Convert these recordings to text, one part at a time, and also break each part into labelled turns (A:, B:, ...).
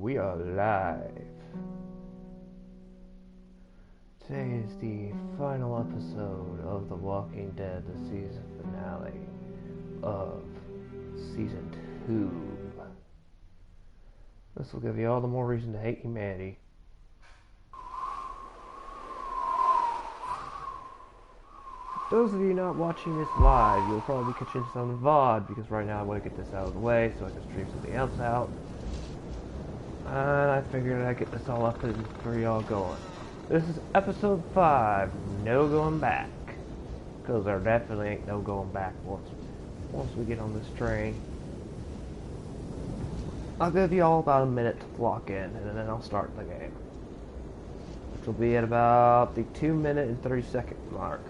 A: we are live. Today is the final episode of The Walking Dead, the season finale of Season 2. This will give you all the more reason to hate humanity. Those of you not watching this live, you'll probably be catching this on VOD, because right now I want to get this out of the way so I can stream something else out. And I figured I'd get this all up and for y'all going. This is episode 5, no going back. Because there definitely ain't no going back once we get on this train. I'll give you all about a minute to lock in, and then I'll start the game. Which will be at about the 2-minute and 30-second mark.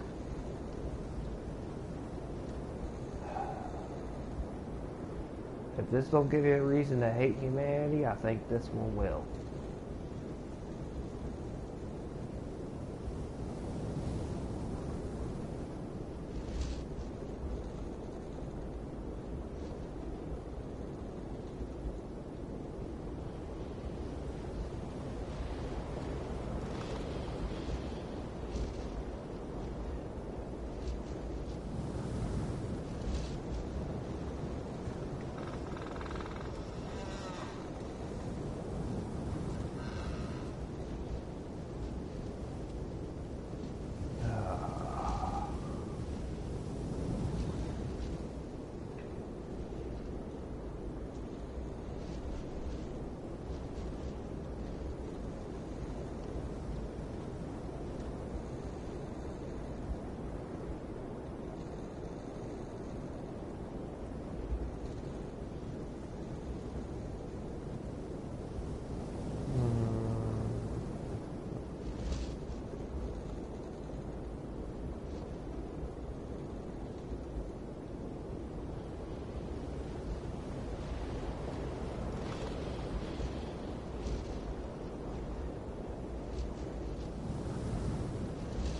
A: If this don't give you a reason to hate humanity, I think this one will.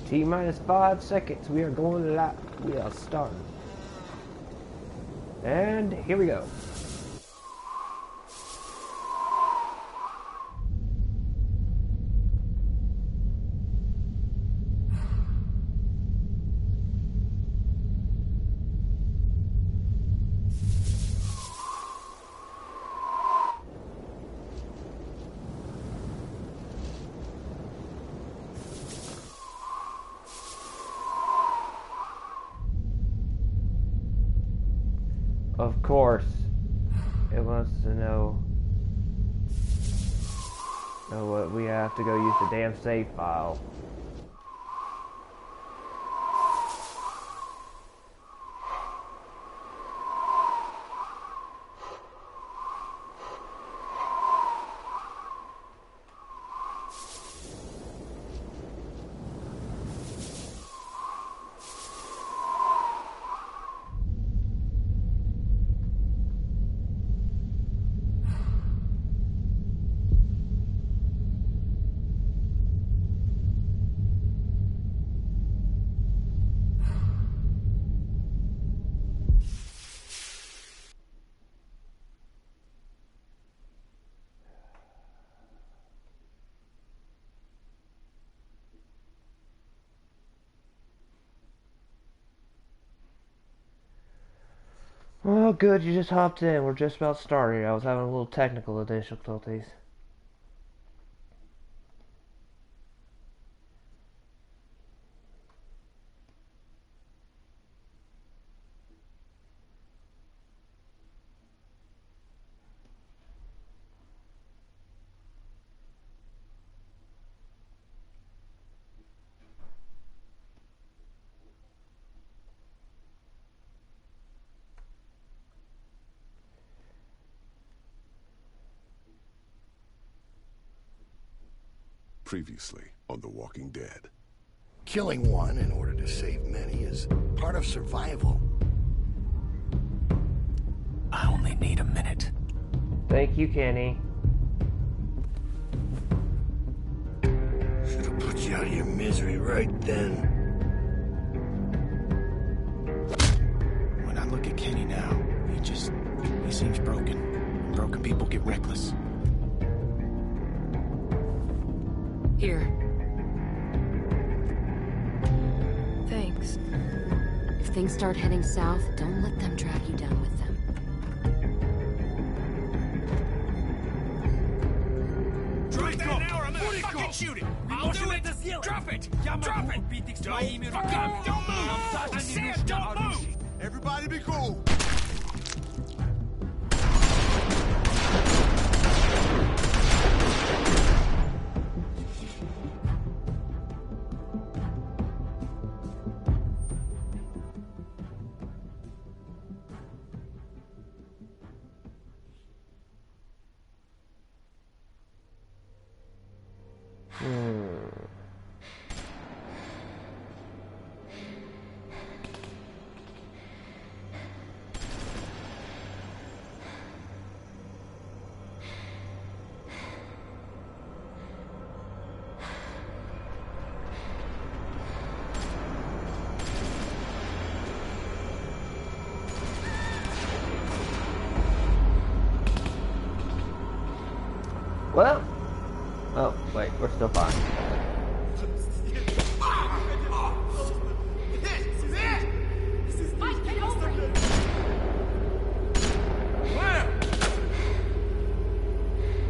A: T-minus 5 seconds. We are going live. We are starting. And here we go. Of course, it wants to know what we have to go use the damn save file. Well, good, you just hopped in. We're just about started. I was having a little technical difficulties.
B: Previously on The Walking Dead.
C: Killing one in order to save many is part of survival.
D: I only need a minute.
A: Thank you, Kenny.
C: Should have put you out of your misery right then.
D: When I look at Kenny now, he seems broken. Broken people get reckless.
E: Here. Thanks.
F: If things start heading south, don't let them drag you down with them.
G: Shoot it! I'll do it! Drop it! Drop it! Don't fuck up! Don't move! I said don't move!
B: Everybody be cool.
A: Well, oh wait, we're still fine.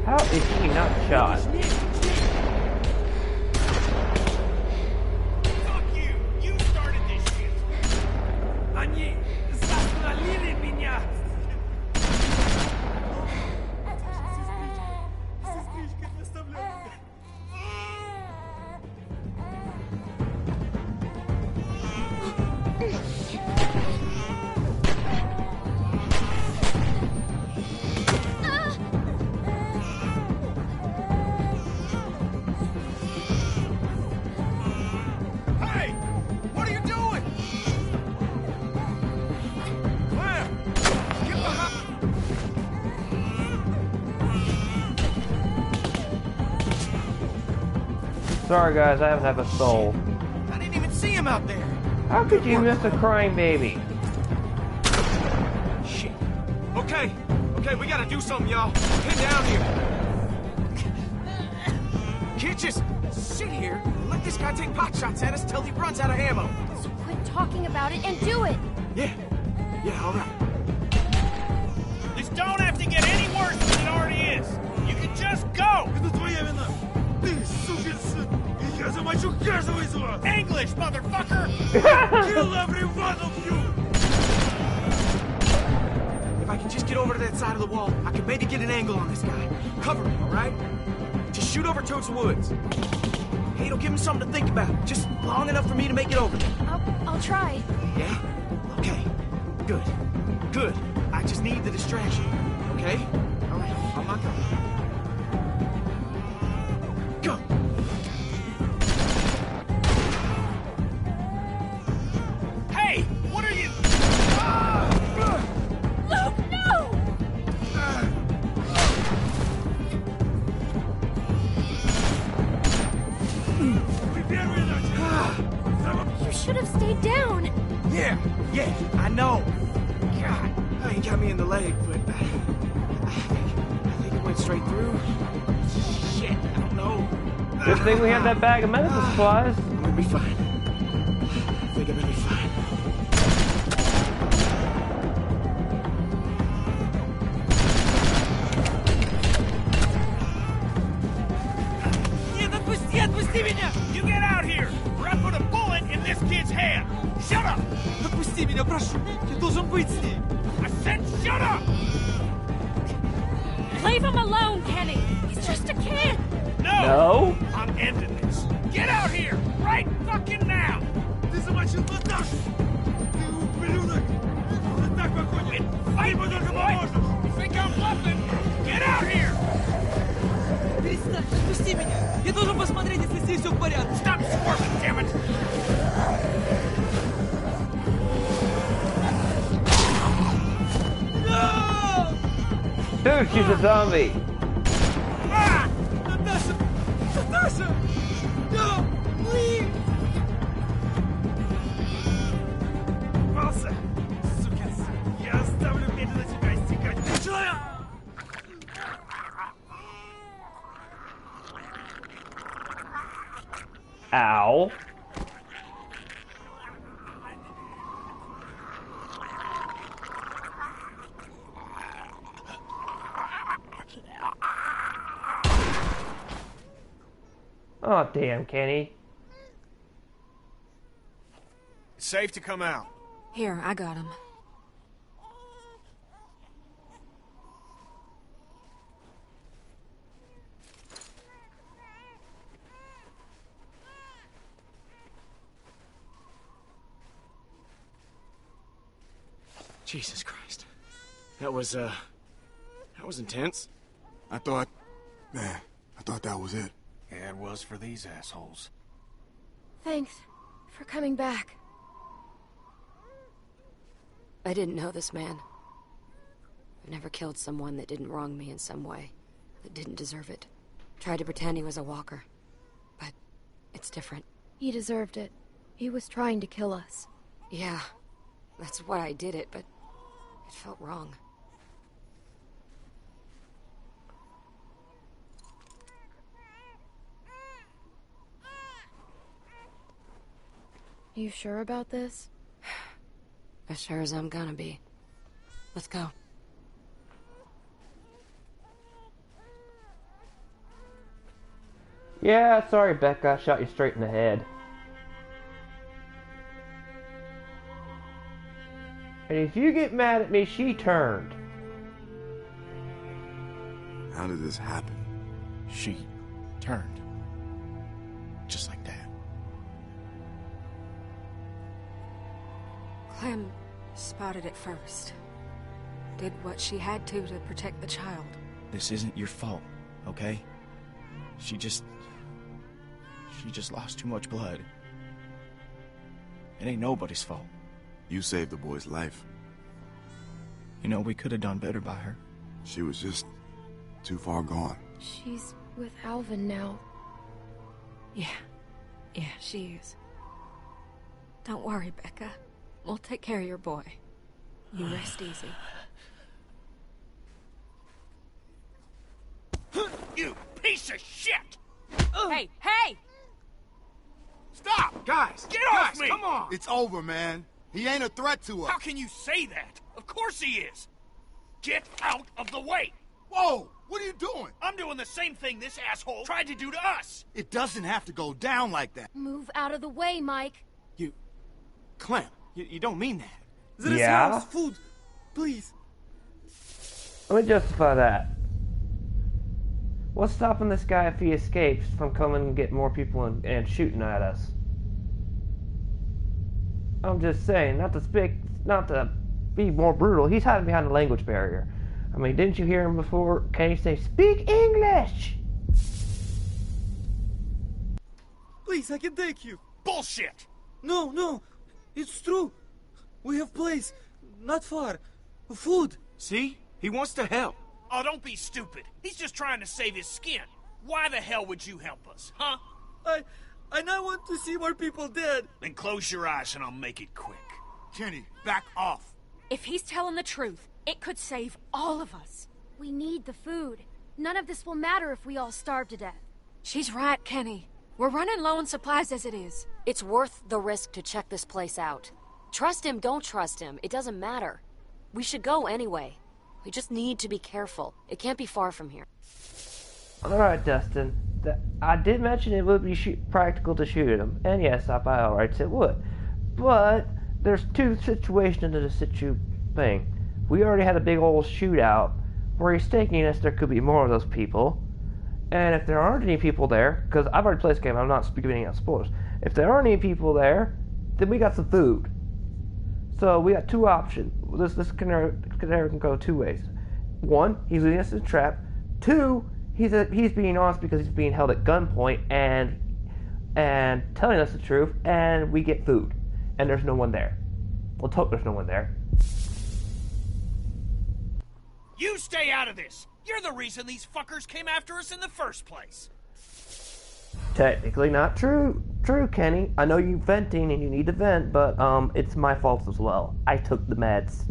A: How is he not shot?
G: Fuck you! You started this shit! Они застрелили меня!
A: Sorry guys, I haven't have a soul.
G: I didn't even see him out there!
A: How could you miss a crying baby?
G: Shit. Okay, we gotta do something, y'all. Get down here. Can't just sit here and let this guy take pot shots at us till he runs out of ammo.
F: So quit talking about it and do it!
G: Yeah, alright. This don't have to get any worse than it already is. You can just go! English, motherfucker!
H: Kill every one of you!
G: If I can just get over to that side of the wall, I can maybe get an angle on this guy. Cover me, alright? Just shoot over towards the woods. Hey, it'll give him something to think about. Just long enough for me to make it over there.
F: I'll try.
G: Yeah? Okay. Good. I just need the distraction. Okay? Alright, on my go. Go! Hey! What are you...
F: Luke, no! You should have stayed down.
G: Yeah, I know. God, he got me in the leg, but I think it went straight through. Shit, I don't know.
A: Good thing we have that bag of medical supplies.
G: I'm gonna be fine. I think I'm gonna be fine. Отпусти меня! You get out here, or I put a bullet in this kid's hand. Shut up!
H: Отпусти меня, прошу! Я должен быть с ней!
G: I said shut up!
F: Leave him alone, Kenny. He's just a kid.
A: No?
G: I'm ending this. Get out here, right fucking now!
H: Ты замочил Наташу! Ты ублюдок! Ты так похож!
G: Fight with us, boy! You think I'm bluffing? Get out here!
H: Перестань! Отпусти меня! Я должен посмотреть, если здесь все в порядке!
G: Stop squirming, damn it!
H: No!
A: Dude, she's a zombie.
G: Ah!
H: Наташа! Наташа! No! Leave!
G: Попался! Сука, я оставлю медленно тебя истекать! Ты человек!
A: Ow. Oh, damn, Kenny.
G: It's safe to come out.
E: Here, I got him.
G: Jesus Christ. That was intense.
H: I thought that was it.
D: Yeah, it was for these assholes.
E: Thanks for coming back.
F: I didn't know this man. I've never killed someone that didn't wrong me in some way, that didn't deserve it. Tried to pretend he was a walker, but it's different.
E: He deserved it. He was trying to kill us.
F: Yeah, that's why I did it, but it felt wrong.
E: You sure about this?
F: As sure as I'm gonna be. Let's go.
A: Yeah, sorry, Becca. I shot you straight in the head. And if you get mad at me, she turned.
B: How did this happen?
D: She turned. Just like that.
E: Clem spotted it first. Did what she had to protect the child.
D: This isn't your fault, okay? She just lost too much blood. It ain't nobody's fault.
B: You saved the boy's life.
D: You know, we could have done better by her.
B: She was just too far gone.
E: She's with Alvin now.
F: Yeah, she is.
E: Don't worry, Becca. We'll take care of your boy. You rest easy.
H: You piece of shit!
E: Hey!
H: Stop!
G: Guys,
H: Get off me!
G: come on!
C: It's over, man. He ain't a threat to us.
H: How can you say that? Of course he is! Get out of the way!
C: Whoa! What are you doing?
H: I'm doing the same thing this asshole tried to do to us!
C: It doesn't have to go down like that.
E: Move out of the way, Mike.
G: Clem, you don't mean that.
A: There is yeah.
G: Food, please.
A: Let me justify that. What's stopping this guy if he escapes from coming and getting more people and shooting at us? I'm just saying, not to be more brutal. He's hiding behind a language barrier. I mean, didn't you hear him before? Can he say, "Speak English"?
I: Please, I can take you.
H: Bullshit!
I: No, it's true. We have place, not far. Food.
G: See? He wants to help.
H: Oh, don't be stupid. He's just trying to save his skin. Why the hell would you help us, huh?
I: I not want to see more people dead.
H: Then close your eyes and I'll make it quick.
C: Kenny, back off.
E: If he's telling the truth, it could save all of us. We need the food. None of this will matter if we all starve to death. She's right, Kenny. We're running low on supplies as it is.
F: It's worth the risk to check this place out. Trust him, don't trust him. It doesn't matter. We should go anyway. We just need to be careful. It can't be far from here.
A: Alright, Dustin. I did mention it would be practical to shoot at him. And yes, by all rights it would. But there's two situations in this thing. We already had a big old shootout where he's thinking us there could be more of those people. And if there aren't any people there, because I've already played this game, I'm not giving out spoilers. If there aren't any people there, then we got some food. So we got two options. This scenario can go two ways. One, he's leading us in a trap. Two, he's being honest because he's being held at gunpoint and telling us the truth, and we get food. And there's no one there. Let's hope there's no one there.
H: You stay out of this! You're the reason these fuckers came after us in the first place!
A: Technically not true, Kenny. I know you're venting and you need to vent, but it's my fault as well. I took the meds.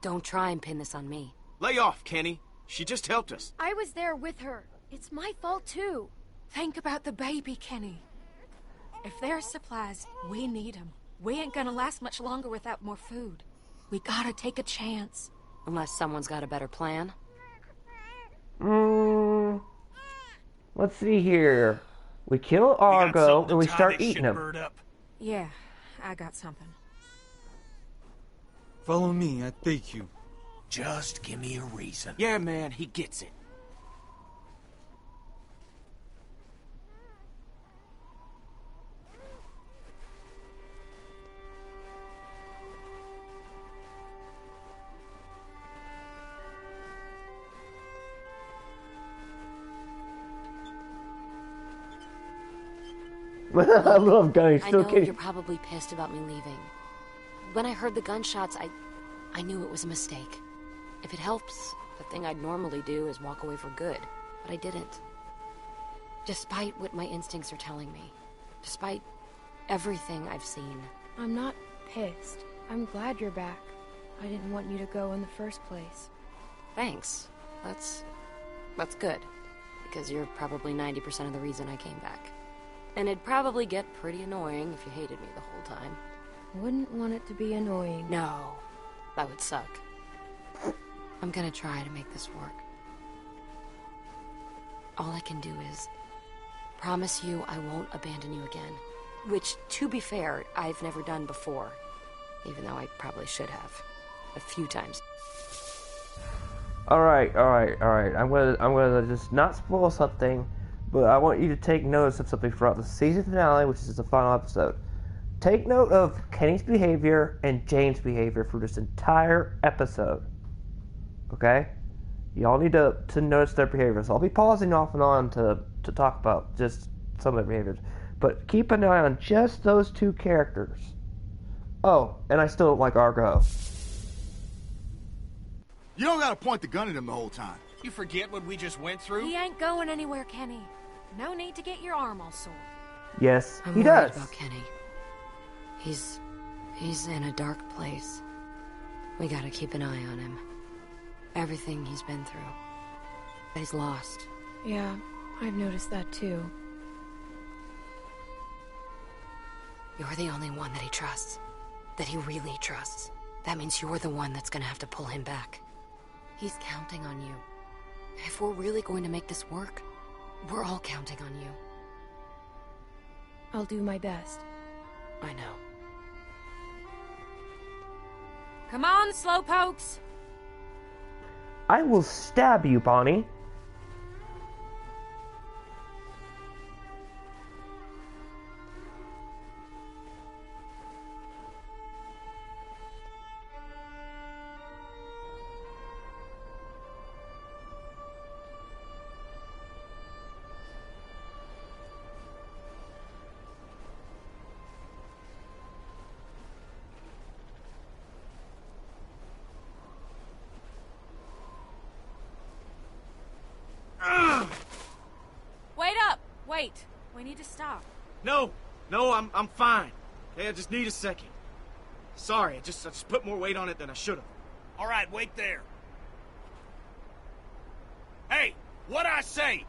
F: Don't try and pin this on me.
G: Lay off, Kenny. She just helped us.
E: I was there with her. It's my fault, too. Think about the baby, Kenny. If there's supplies, we need them. We ain't gonna last much longer without more food. We gotta take a chance.
F: Unless someone's got a better plan.
A: Let's see here. We kill Argo and we start eating him.
E: Yeah, I got something.
I: Follow me, I take you.
H: Just give me a reason.
G: Yeah, man, he gets it.
A: I love guns.
F: I
A: Still
F: know
A: kidding.
F: you're probably pissed about me leaving. When I heard the gunshots, I knew it was a mistake. If it helps, the thing I'd normally do is walk away for good. But I didn't. Despite what my instincts are telling me. Despite everything I've seen.
J: I'm not pissed. I'm glad you're back. I didn't want you to go in the first place.
F: Thanks. That's good. Because you're probably 90% of the reason I came back. And it'd probably get pretty annoying if you hated me the whole time.
J: Wouldn't want it to be annoying.
F: No, that would suck. I'm gonna try to make this work. All I can do is promise you I won't abandon you again. Which, to be fair, I've never done before. Even though I probably should have. A few times.
A: Alright. I'm gonna just not spoil something, but I want you to take notice of something throughout the season finale, which is the final episode. Take note of Kenny's behavior and Jane's behavior for this entire episode. Okay? Y'all need to notice their behaviors. I'll be pausing off and on to talk about just some of their behaviors. But keep an eye on just those two characters. Oh, and I still don't like Argo.
B: You don't gotta point the gun at him the whole time.
H: You forget what we just went through?
E: He ain't going anywhere, Kenny. No need to get your arm all sore.
A: Yes,
F: I'm
A: he
F: worried
A: does.
F: about Kenny. He's in a dark place. We gotta keep an eye on him. Everything he's been through. He's lost.
J: Yeah, I've noticed that too.
F: You're the only one that he trusts. That he really trusts. That means you're the one that's gonna have to pull him back. He's counting on you. If we're really going to make this work, we're all counting on you.
J: I'll do my best.
F: I know.
E: Come on, slowpokes.
A: I will stab you, Bonnie.
E: Wait up! Wait. We need to stop.
G: No, I'm fine. Okay, I just need a second. Sorry, I just put more weight on it than I should have.
H: All right, wait there. Hey, what I say?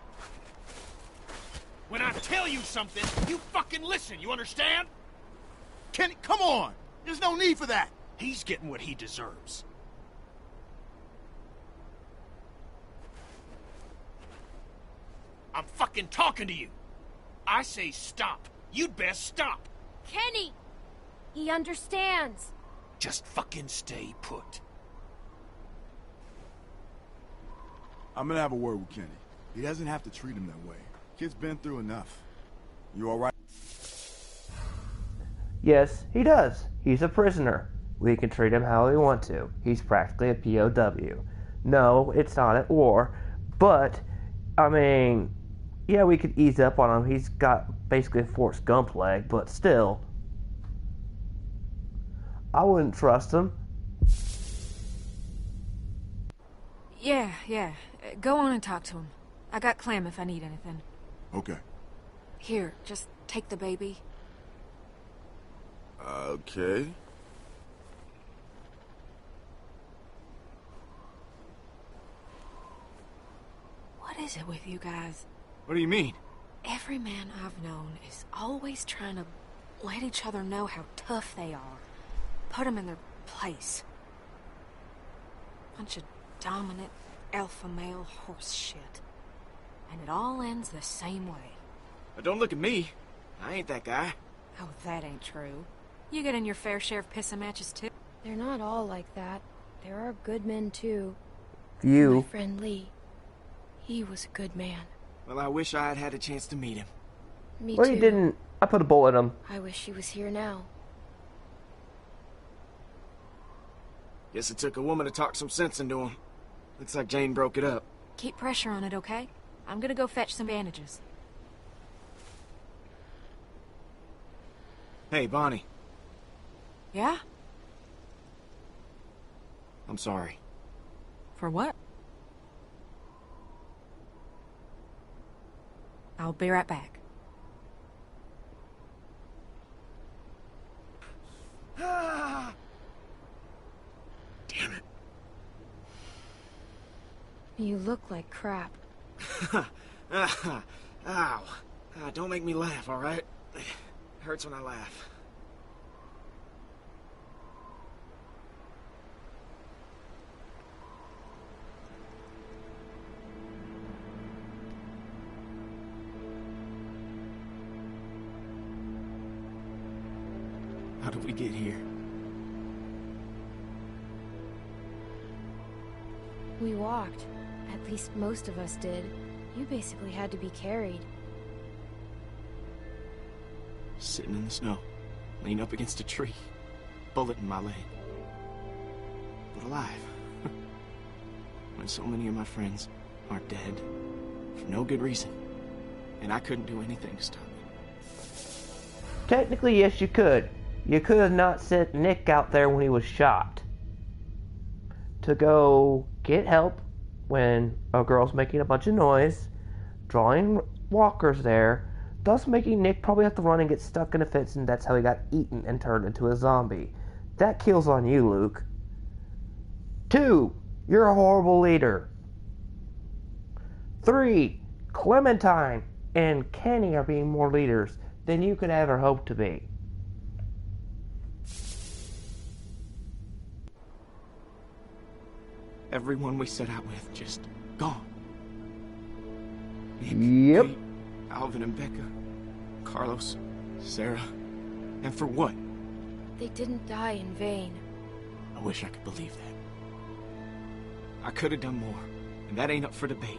H: When I tell you something, you fucking listen, you understand?
B: Kenny, come on! There's no need for that!
H: He's getting what he deserves. I'm fucking talking to you. I say stop. You'd best stop.
E: Kenny! He understands.
H: Just fucking stay put.
B: I'm gonna have a word with Kenny. He doesn't have to treat him that way. Kid's been through enough. You alright?
A: Yes, he does. He's a prisoner. We can treat him how we want to. He's practically a POW. No, it's not at war, but, I mean, yeah, we could ease up on him. He's got basically a Forrest Gump leg, but still, I wouldn't trust him.
E: Yeah. Go on and talk to him. I got Clem if I need anything.
B: Okay.
E: Here, just take the baby.
B: Okay.
E: What is it with you guys?
G: What do you mean?
F: Every man I've known is always trying to let each other know how tough they are. Put them in their place. Bunch of dominant alpha male horse shit. And it all ends the same way.
G: But don't look at me. I ain't that guy.
F: Oh, that ain't true. You get in your fair share of pissing matches, too.
J: They're not all like that. There are good men, too.
A: You.
J: My friend Lee. He was a good man.
G: Well, I wish I had had a chance to meet him.
J: Me
A: Well,
J: too.
A: you didn't. I put a bullet in him.
J: I wish he was here now.
G: Guess it took a woman to talk some sense into him. Looks like Jane broke it up.
F: Keep pressure on it, okay? I'm gonna go fetch some bandages.
G: Hey, Bonnie.
F: Yeah?
G: I'm sorry.
F: For what? I'll be right back.
G: Damn it.
J: You look like crap.
G: Ow. Don't make me laugh, all right? It hurts when I laugh. How did we get here?
J: We walked. At least most of us did. You basically had to be carried.
G: Sitting in the snow, leaned up against a tree, bullet in my leg. But alive. When so many of my friends are dead for no good reason, and I couldn't do anything to stop it.
A: Technically, yes, you could. You could have not sent Nick out there when he was shot to go get help when a girl's making a bunch of noise, drawing walkers there, thus making Nick probably have to run and get stuck in a fence, and that's how he got eaten and turned into a zombie. That kills on you, Luke. 2, you're a horrible leader. 3, Clementine and Kenny are being more leaders than you could ever hope to be.
G: Everyone we set out with just gone. Nick,
A: Yep.
G: Pete, Alvin and Becca, Carlos, Sarah, and for what?
J: They didn't die in vain.
G: I wish I could believe that. I could have done more, and that ain't up for debate.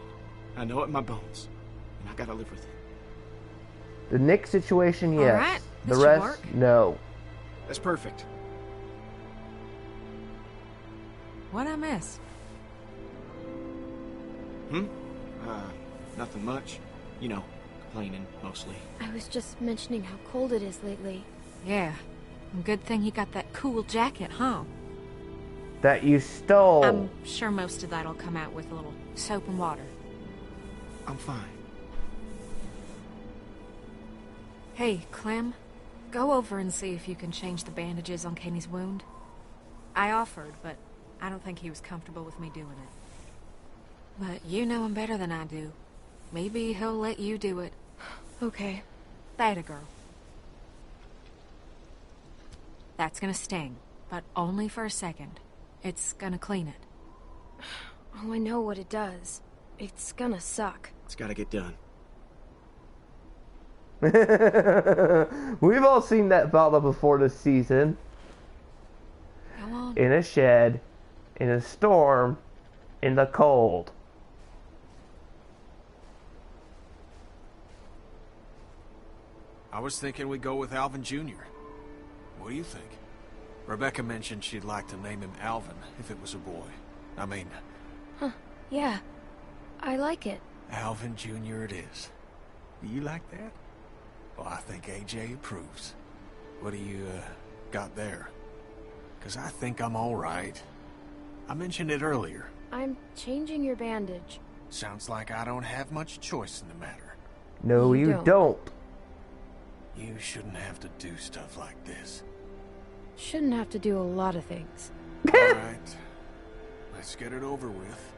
G: I know it in my bones, and I gotta live with it.
A: The Nick situation, yes.
F: All right,
A: The
F: this should
A: rest,
F: work.
A: no.
G: That's perfect.
F: What'd I miss?
G: Nothing much. You know, complaining, mostly.
J: I was just mentioning how cold it is lately.
F: Yeah. Good thing he got that cool jacket, huh?
A: That you stole.
F: I'm sure most of that'll come out with a little soap and water.
G: I'm fine.
F: Hey, Clem. Go over and see if you can change the bandages on Kenny's wound. I offered, but I don't think he was comfortable with me doing it. But you know him better than I do. Maybe he'll let you do it.
J: Okay.
F: That a girl. That's gonna sting, but only for a second. It's gonna clean it.
J: Oh, I know what it does. It's gonna suck.
G: It's gotta get done.
A: We've all seen that fella before this season.
F: Go on.
A: In a shed, in a storm, in the cold.
K: I was thinking we'd go with Alvin Jr. What do you think? Rebecca mentioned she'd like to name him Alvin if it was a boy. I mean...
J: Huh, yeah. I like it.
K: Alvin Jr. it is. Do you like that? Well, I think AJ approves. What do you, got there? 'Cause I think I'm all right. I mentioned it earlier.
J: I'm changing your bandage.
K: Sounds like I don't have much choice in the matter.
A: No, you don't.
K: You shouldn't have to do stuff like this.
J: Shouldn't have to do a lot of things.
K: Alright. Let's get it over with.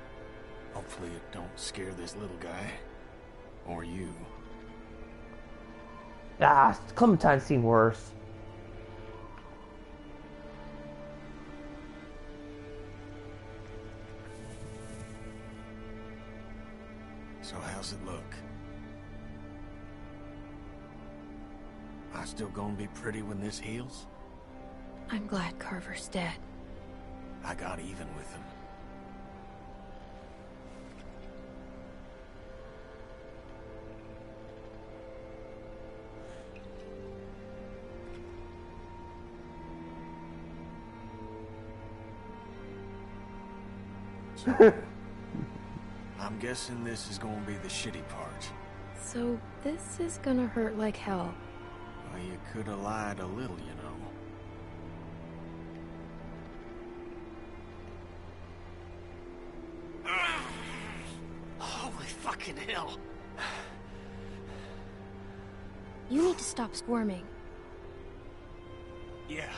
K: Hopefully it don't scare this little guy. Or you.
A: Ah, Clementine's seen worse.
K: So how's it look? I still gonna be pretty when this heals?
J: I'm glad Carver's dead.
K: I got even with him. So, I'm guessing this is gonna be the shitty part.
J: So this is gonna hurt like hell.
K: Well, you could have lied a little, you know.
H: Holy fucking hell.
J: You need to stop squirming.
K: Yeah,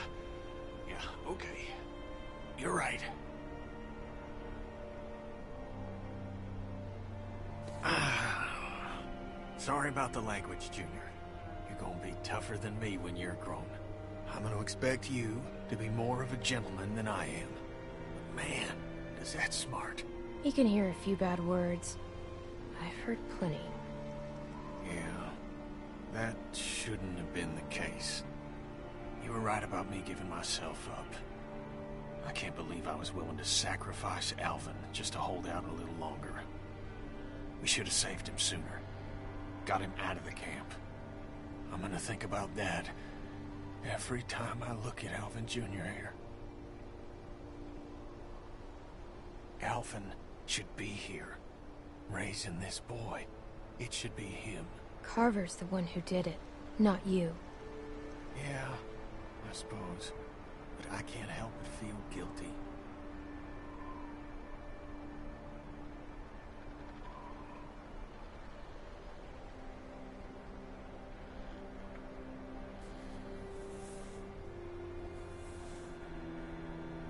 K: okay. You're right. Sorry about the language, Junior. You're gonna be tougher than me when you're grown. I'm gonna expect you to be more of a gentleman than I am. But man, is that smart.
J: He can hear a few bad words. I've heard plenty.
K: Yeah, that shouldn't have been the case. You were right about me giving myself up. I can't believe I was willing to sacrifice Alvin just to hold out a little longer. We should have saved him sooner. Got him out of the camp. I'm gonna think about that every time I look at Alvin Jr. here. Alvin should be here, raising this boy. It should be him.
J: Carver's the one who did it, not you.
K: Yeah, I suppose. But I can't help but feel guilty.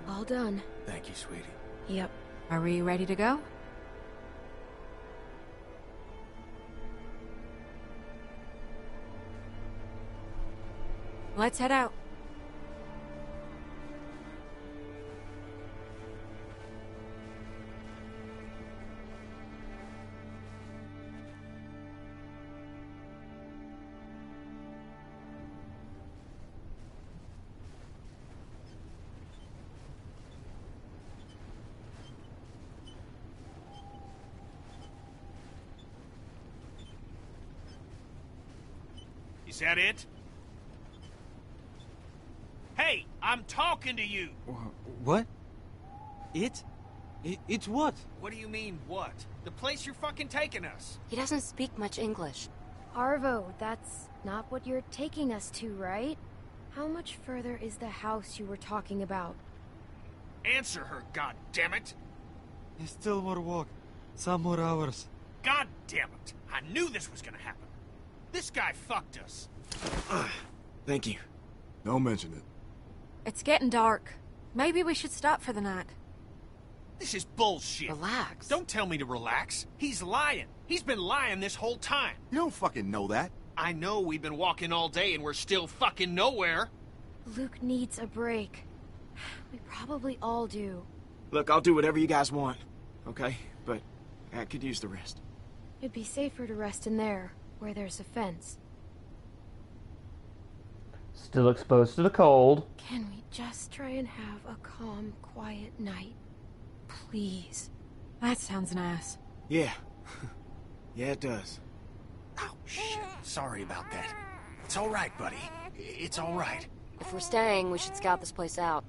J: All done.
K: Thank you, sweetie.
J: Yep.
E: Are we ready to go? Let's head out.
H: Is that it? Hey, I'm talking to you!
I: What? It's what?
H: What do you mean, what? The place you're fucking taking us.
F: He doesn't speak much English.
J: Arvo, that's not what you're taking us to, right? How much further is the house you were talking about?
H: Answer her, goddammit!
I: It's still more walk. Some more hours.
H: God damn it! I knew this was gonna happen. This guy fucked us.
D: Thank you.
B: Don't mention it.
E: It's getting dark. Maybe we should stop for the night.
H: This is bullshit.
F: Relax.
H: Don't tell me to relax. He's lying. He's been lying this whole time.
B: You don't fucking know that.
H: I know we've been walking all day and we're still fucking nowhere.
J: Luke needs a break. We probably all do.
D: Look, I'll do whatever you guys want, okay? But I could use the rest.
J: It'd be safer to rest in there, where there's a fence.
A: Still exposed to the cold.
J: Can we just try and have a calm, quiet night? Please.
E: That sounds nice.
D: Yeah. Yeah, it does.
K: Oh, shit. Sorry about that. It's all right, buddy. It's all right.
F: If we're staying, we should scout this place out.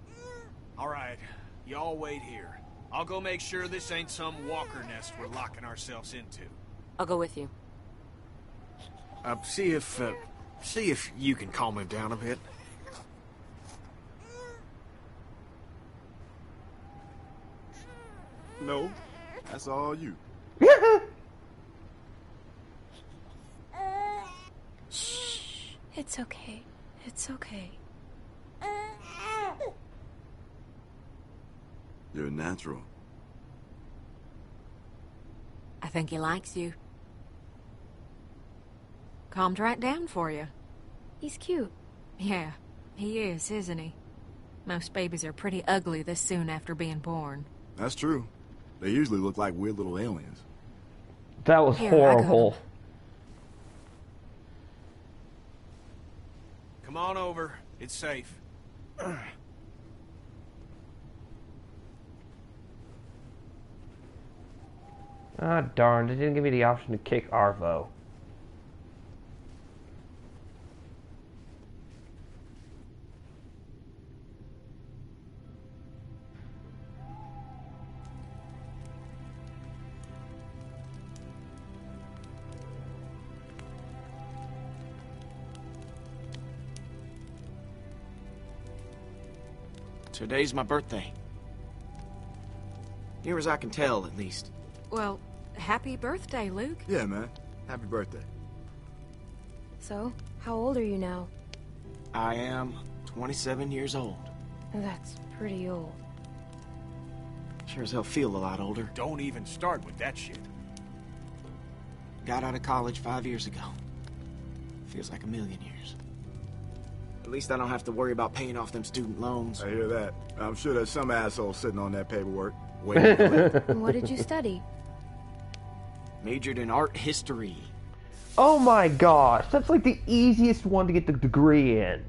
H: All right. Y'all wait here. I'll go make sure this ain't some walker nest we're locking ourselves into.
F: I'll go with you.
K: See if you can calm him down a bit.
B: No, that's all you.
J: Shh. It's okay. It's okay.
B: You're a natural.
E: I think he likes you. Calmed right down for you.
J: He's cute.
E: Yeah, he is, isn't he? Most babies are pretty ugly this soon after being born.
B: That's true. They usually look like weird little aliens.
A: That was
E: Here, I got
A: horrible.
K: Come on over. It's safe.
A: Ah, darn, they didn't give me the option to kick Arvo.
D: Today's my birthday. Near as I can tell, at least.
E: Well, happy birthday, Luke.
B: Yeah, man. Happy birthday.
J: So, how old are you now?
D: I am 27 years old.
J: That's pretty old.
D: Sure as hell feel a lot older.
K: Don't even start with that shit.
D: Got out of college 5 years ago. Feels like a million years. At least I don't have to worry about paying off them student loans.
B: I hear that. I'm sure there's some asshole sitting on that paperwork. Waiting to quit.
J: And what did you study?
D: Majored in art history.
A: Oh my gosh, that's like the easiest one to get the degree in.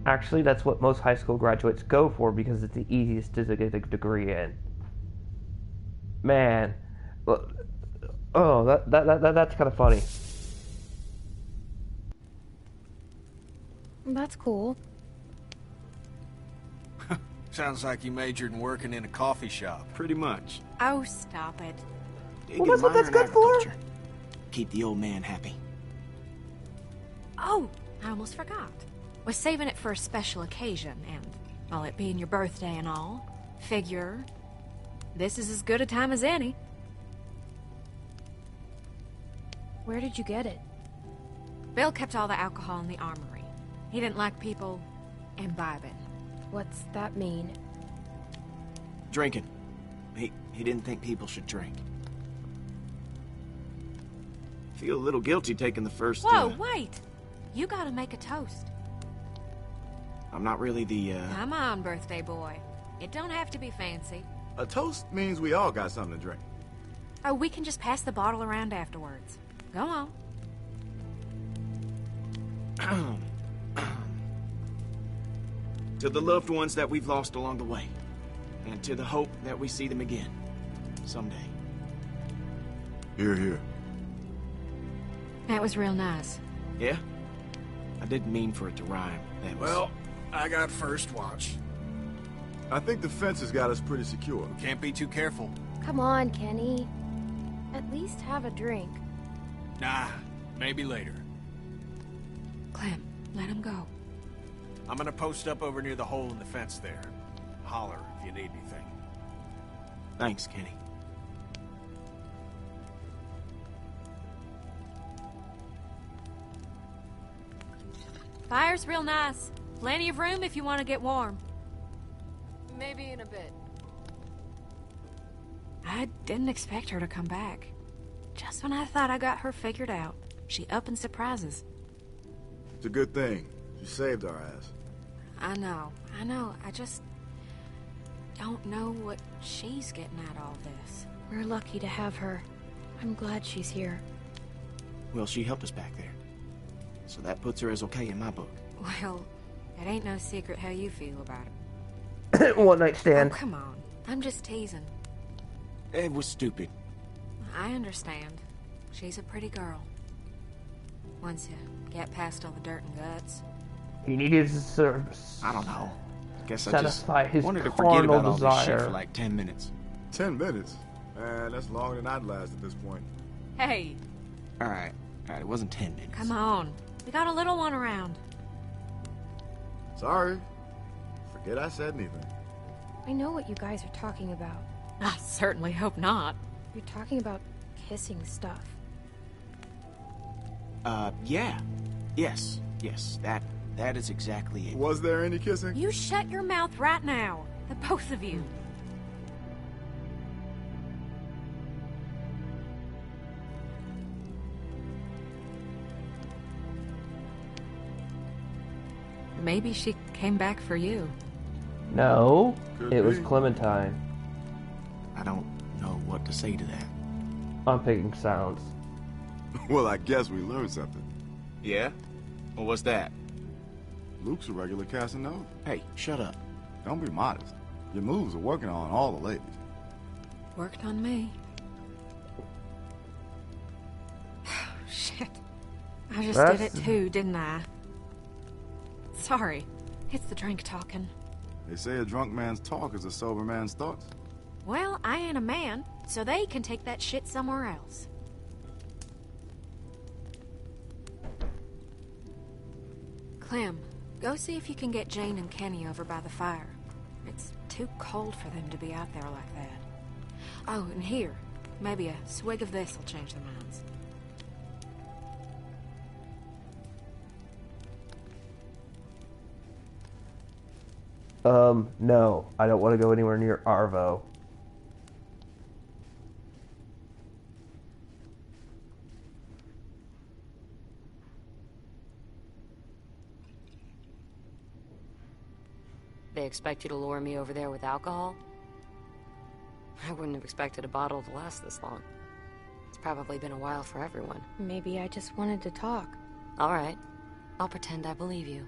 A: Actually, that's what most high school graduates go for because it's the easiest to get a degree in. Man. Oh, that's kind of funny.
J: That's cool.
K: Sounds like you majored in working in a coffee shop.
D: Pretty much.
E: Oh, stop it.
D: Dig
A: Well, that's
D: a
A: what that's
D: minor in
A: good for.
D: agriculture. Keep the old man happy.
E: Oh, I almost forgot. Was saving it for a special occasion, and, well, it being your birthday and all, figure this is as good a time as any.
J: Where did you get it?
E: Bill kept all the alcohol in the armory. He didn't like people imbibing.
J: What's that mean?
D: Drinking. He didn't think people should drink. Feel a little guilty taking the first...
E: Whoa, wait! You gotta make a toast.
D: I'm not really the,
E: Come on, birthday boy. It don't have to be fancy.
B: A toast means we all got something to drink.
E: Oh, we can just pass the bottle around afterwards. Go on.
D: To the loved ones that we've lost along the way. And to the hope that we see them again. Someday.
B: Here, here.
E: That was real nice.
D: Yeah? I didn't mean for it to rhyme. That was...
K: Well, I got first watch.
B: I think the fence has got us pretty secure.
K: Can't be too careful.
J: Come on, Kenny. At least have a drink.
K: Nah, maybe later.
E: Clem, let him go.
K: I'm gonna post up over near the hole in the fence there. Holler if you need anything.
D: Thanks, Kenny.
E: Fire's real nice. Plenty of room if you want to get warm.
F: Maybe in a bit.
E: I didn't expect her to come back. Just when I thought I got her figured out, she up and surprises.
B: It's a good thing. You saved our ass.
E: I know. I just don't know what she's getting at all this.
J: We're lucky to have her. I'm glad she's here.
D: Well, she helped us back there. So that puts her as okay in my book.
E: Well, it ain't no secret how you feel about it.
A: One night
E: Oh,
A: stand.
E: come on. I'm just teasing.
D: It was stupid.
E: I understand. She's a pretty girl. Once you get past all the dirt and guts.
A: He needed to serve.
D: I don't know. Guess I
A: Satisfy
D: just
A: his
D: wanted to forget about all
A: carnal
D: this shit
A: desire.
D: for like 10 minutes.
B: 10 minutes? Man, that's longer than I'd last at this point.
E: Hey,
D: Alright, it wasn't 10 minutes.
E: come on. We got a little one around.
B: Sorry. Forget I said anything.
J: I know what you guys are talking about.
E: I certainly hope not.
J: You're talking about kissing stuff.
D: Yeah. Yes, that is exactly it.
B: Was there any kissing?
E: You shut your mouth right now. The both of you.
L: Maybe she came back for you.
A: No,
B: Could
A: it was
B: be.
A: Clementine.
D: I don't know what to say to that.
A: I'm picking sounds.
B: Well, I guess we learned something.
D: Yeah? Well, what's that?
B: Luke's a regular Casanova.
D: Hey, shut up.
B: Don't be modest. Your moves are working on all the ladies.
L: Worked on me. Shit. I just did it too, didn't I? Sorry. It's the drink talking.
B: They say a drunk man's talk is a sober man's thoughts.
E: Well, I ain't a man, so they can take that shit somewhere else. Clem, go see if you can get Jane and Kenny over by the fire. It's too cold for them to be out there like that. Oh, and here, maybe a swig of this will change their minds.
A: No, I don't want to go anywhere near Arvo.
F: They expect you to lure me over there with alcohol? I wouldn't have expected a bottle to last this long. It's probably been a while for everyone.
J: Maybe I just wanted to talk.
F: All right. I'll pretend I believe you.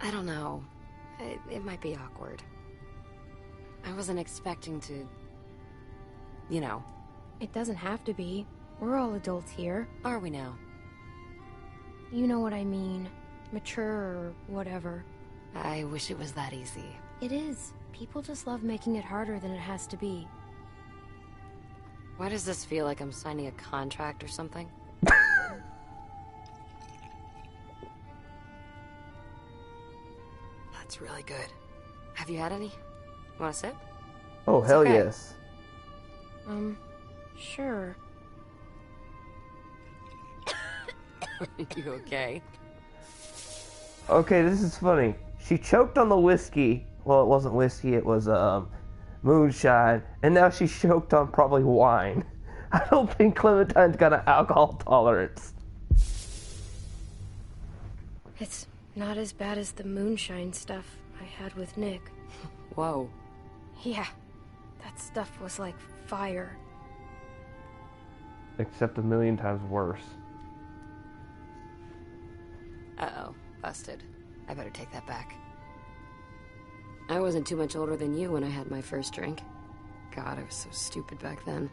F: I don't know. It might be awkward. I wasn't expecting to... You know.
J: It doesn't have to be. We're all adults here.
F: Are we now?
J: You know what I mean. Mature or whatever.
F: I wish it was that easy.
J: It is. People just love making it harder than it has to be.
F: Why does this feel like I'm signing a contract or something? That's really good. Have you had any? Want a sip?
A: Oh,
F: It's
A: hell
F: okay.
A: yes.
J: Sure.
F: You okay?
A: Okay, this is funny. She choked on the whiskey. Well, it wasn't whiskey, it was moonshine. And now she's choked on probably wine. I don't think Clementine's got an alcohol tolerance.
J: It's not as bad as the moonshine stuff I had with Nick.
F: Whoa.
J: Yeah, that stuff was like fire.
A: Except a million times worse.
F: Uh-oh. Busted. I better take that back. I wasn't too much older than you when I had my first drink. God, I was so stupid back then.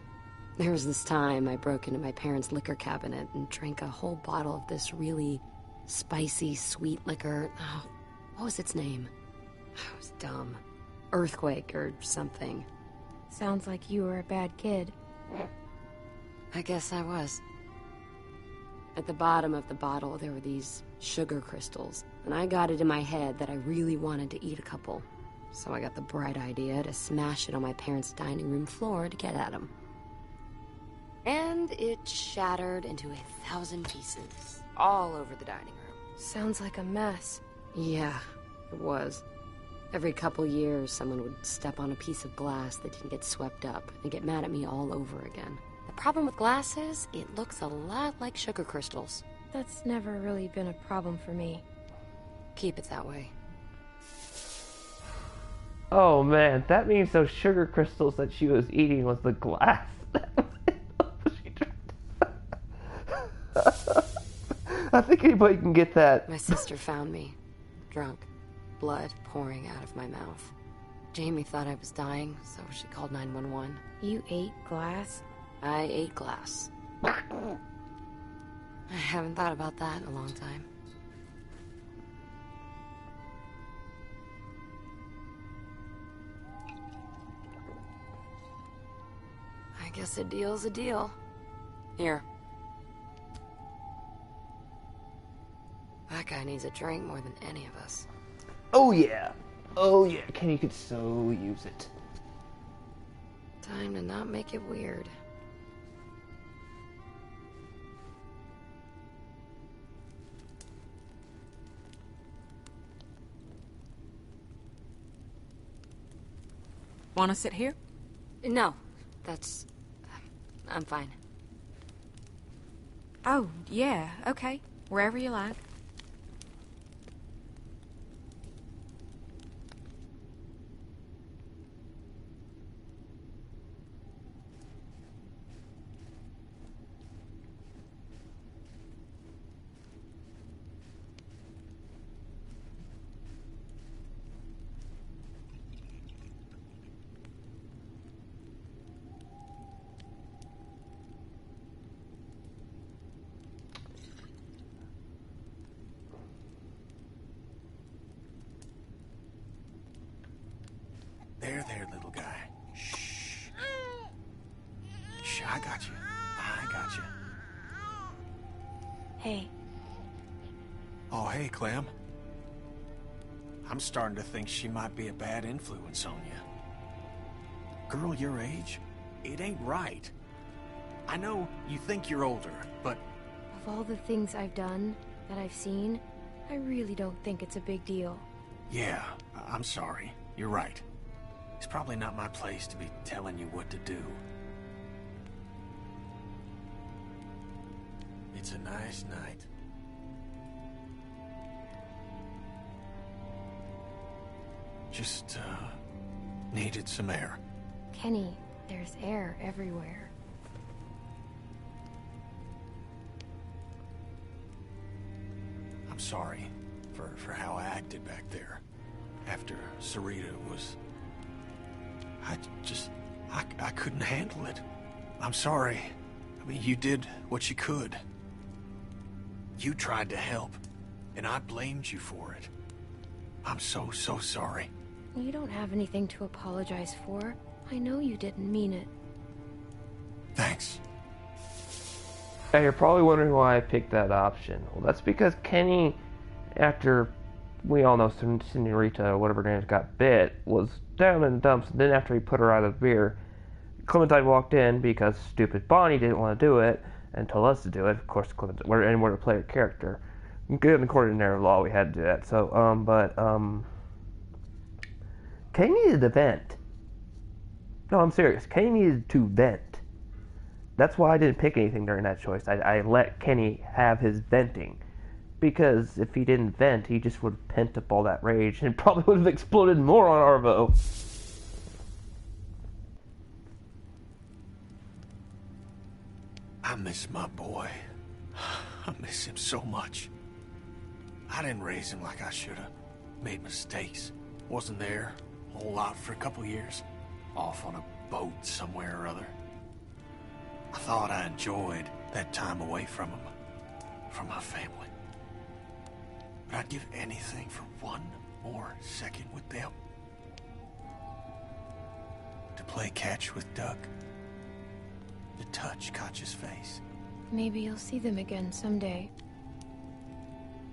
F: There was this time I broke into my parents' liquor cabinet and drank a whole bottle of this really spicy, sweet liquor. Oh, what was its name? It was dumb. Earthquake or something.
J: Sounds like you were a bad kid.
F: I guess I was. At the bottom of the bottle, there were these sugar crystals, and I got it in my head that I really wanted to eat a couple. So I got the bright idea to smash it on my parents' dining room floor to get at them. And it shattered into 1,000 pieces, all over the dining room.
J: Sounds like a mess.
F: Yeah, it was. Every couple years, someone would step on a piece of glass that didn't get swept up and get mad at me all over again. The problem with glass is, it looks a lot like sugar crystals.
J: That's never really been a problem for me.
F: Keep it that way.
A: Oh man, that means those sugar crystals that she was eating was the glass. I think anybody can get that.
F: My sister found me, drunk, blood pouring out of my mouth. Jamie thought I was dying, so she called 911.
J: You ate glass?
F: I ate glass. I haven't thought about that in a long time. I guess a deal's a deal. Here. That guy needs a drink more than any of us.
A: Oh yeah. Oh yeah. Kenny could so use it.
F: Time to not make it weird.
L: Want to sit here?
F: No, that's... I'm fine.
L: Oh, yeah, okay. Wherever you like.
K: There, little guy. Shh. Shh, I got you. I got you.
J: Hey.
K: Oh, hey, Clem. I'm starting to think she might be a bad influence on you. Girl your age, it ain't right. I know you think you're older, but...
J: Of all the things I've done, that I've seen, I really don't think it's a big deal.
K: Yeah, I'm sorry. You're right. It's probably not my place to be telling you what to do. It's a nice night. Just, needed some air.
J: Kenny, there's air everywhere.
K: I'm sorry for how I acted back there. After Sarita was... I couldn't handle it. I'm sorry. I mean, you did what you could. You tried to help, and I blamed you for it. I'm so sorry.
J: You don't have anything to apologize for. I know you didn't mean it.
K: Thanks.
A: Hey, you're probably wondering why I picked that option. Well, that's because Kenny, after we all know Senorita, or whatever her name, got bit, was down in the dumps, and then after he put her out of the beer, Clementine walked in because stupid Bonnie didn't want to do it and told us to do it. Of course, Clementine, we're to play her character. Good, according to narrative law, we had to do that. So, Kenny needed to vent. No, I'm serious. Kenny needed to vent. That's why I didn't pick anything during that choice. I let Kenny have his venting. Because if he didn't vent, he just would have pent up all that rage and probably would have exploded more on Arvo.
K: I miss my boy. I miss him so much. I didn't raise him like I should have. Made mistakes. Wasn't there a whole lot for a couple years. Off on a boat somewhere or other. I thought I enjoyed that time away from him. From my family. But I'd give anything for one more second with them. To play catch with Duck. To touch Koch's face.
J: Maybe you'll see them again someday.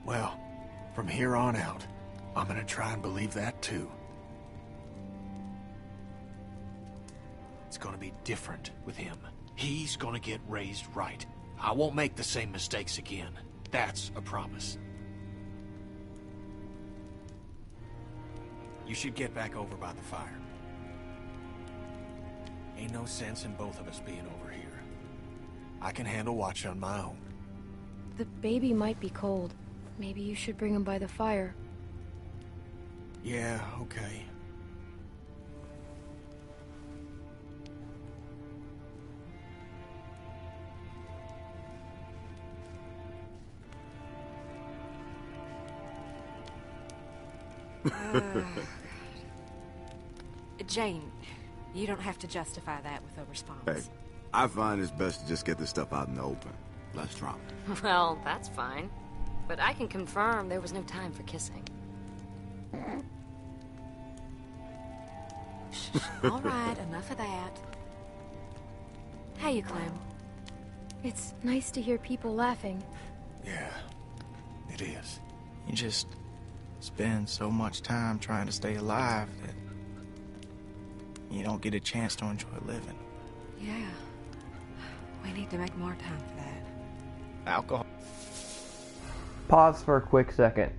K: Well, from here on out, I'm gonna try and believe that too. It's gonna be different with him. He's gonna get raised right. I won't make the same mistakes again. That's a promise. You should get back over by the fire. Ain't no sense in both of us being over here. I can handle watch on my own.
J: The baby might be cold. Maybe you should bring him by the fire.
K: Yeah, okay.
L: Jane, you don't have to justify that with a response.
B: Hey, I find it's best to just get this stuff out in the open. Less drama.
F: Well, that's fine. But I can confirm there was no time for kissing.
L: All right, enough of that. Hey, you, Clem.
J: It's nice to hear people laughing.
K: Yeah, it is.
I: You just spend so much time trying to stay alive that you don't get a chance to enjoy living.
L: Yeah. We need to make more time for that.
I: Alcohol.
A: Pause for a quick second.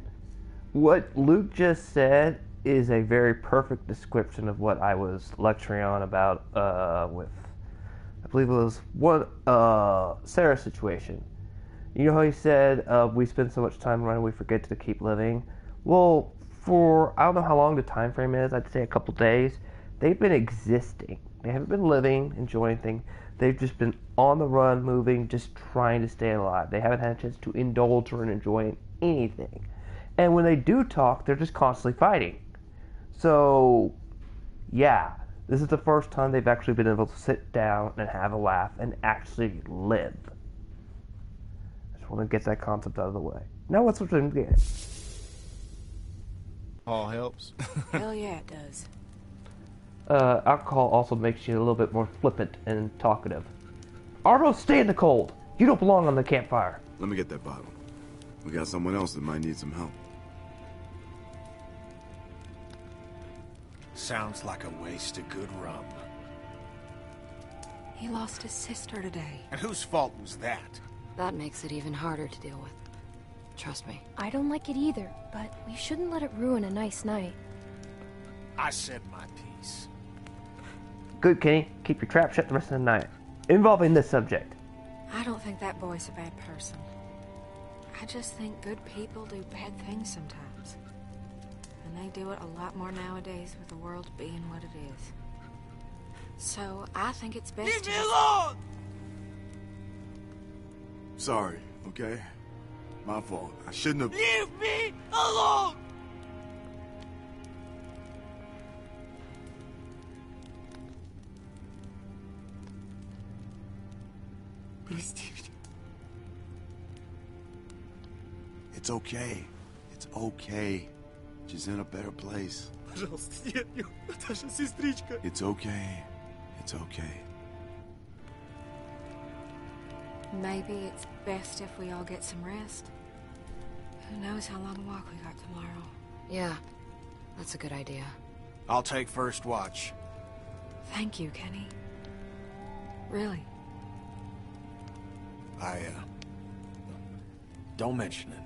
A: What Luke just said is a very perfect description of what I was lecturing on about with, I believe it was one Sarah's situation. You know how he said we spend so much time running we forget to keep living? Well, for I don't know how long the time frame is, I'd say a couple days, they've been existing. They haven't been living, enjoying things. They've just been on the run, moving, just trying to stay alive. They haven't had a chance to indulge or enjoy anything. And when they do talk, they're just constantly fighting. So, yeah, this is the first time they've actually been able to sit down and have a laugh and actually live. I just want to get that concept out of the way. Now let's switch into the game.
I: All helps.
E: Hell yeah, it does.
A: Alcohol also makes you a little bit more flippant and talkative. Arvo, stay in the cold. You don't belong on the campfire.
B: Let me get that bottle. We got someone else that might need some help.
K: Sounds like a waste of good rum.
E: He lost his sister today.
K: And whose fault was that?
F: That makes it even harder to deal with. Trust me.
J: I don't like it either, but we shouldn't let it ruin a nice night.
K: I said my piece.
A: Good, Kenny. Keep your trap shut the rest of the night. Involving this subject.
E: I don't think that boy's a bad person. I just think good people do bad things sometimes. And they do it a lot more nowadays with the world being what it is. So, I think it's best
G: Leave
E: to...
G: me alone!
B: Sorry, okay? My fault. I shouldn't have...
G: Leave me alone!
B: It's okay. It's okay. She's in a better place.
G: Пожалуйста, нет, Наташа, сестричка.
B: It's okay. It's okay.
E: Maybe it's best if we all get some rest. Who knows how long a walk we got tomorrow.
F: Yeah, that's a good idea.
K: I'll take first watch.
E: Thank you, Kenny. Really.
K: Don't mention it.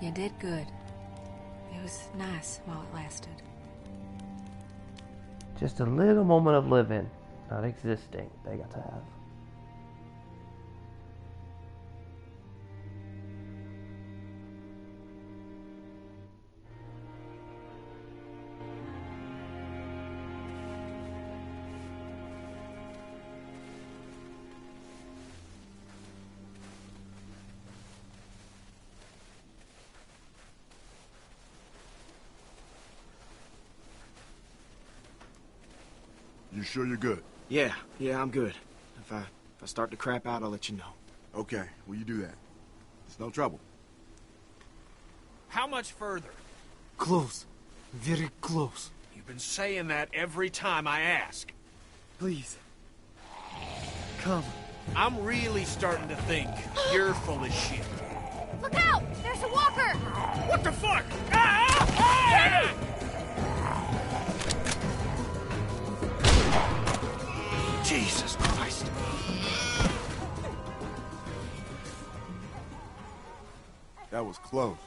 E: You did good. It was nice while it lasted.
A: Just a little moment of living, not existing, they got to have.
B: You sure you're good?
D: Yeah, I'm good. If I start to crap out, I'll let you know.
B: Okay, will you do that? It's no trouble.
H: How much further?
G: Close. Very close.
H: You've been saying that every time I ask.
G: Please. Come.
H: I'm really starting to think you're full of shit.
J: Look out! There's a walker!
H: What the fuck? Ah! Jesus Christ.
B: That was close.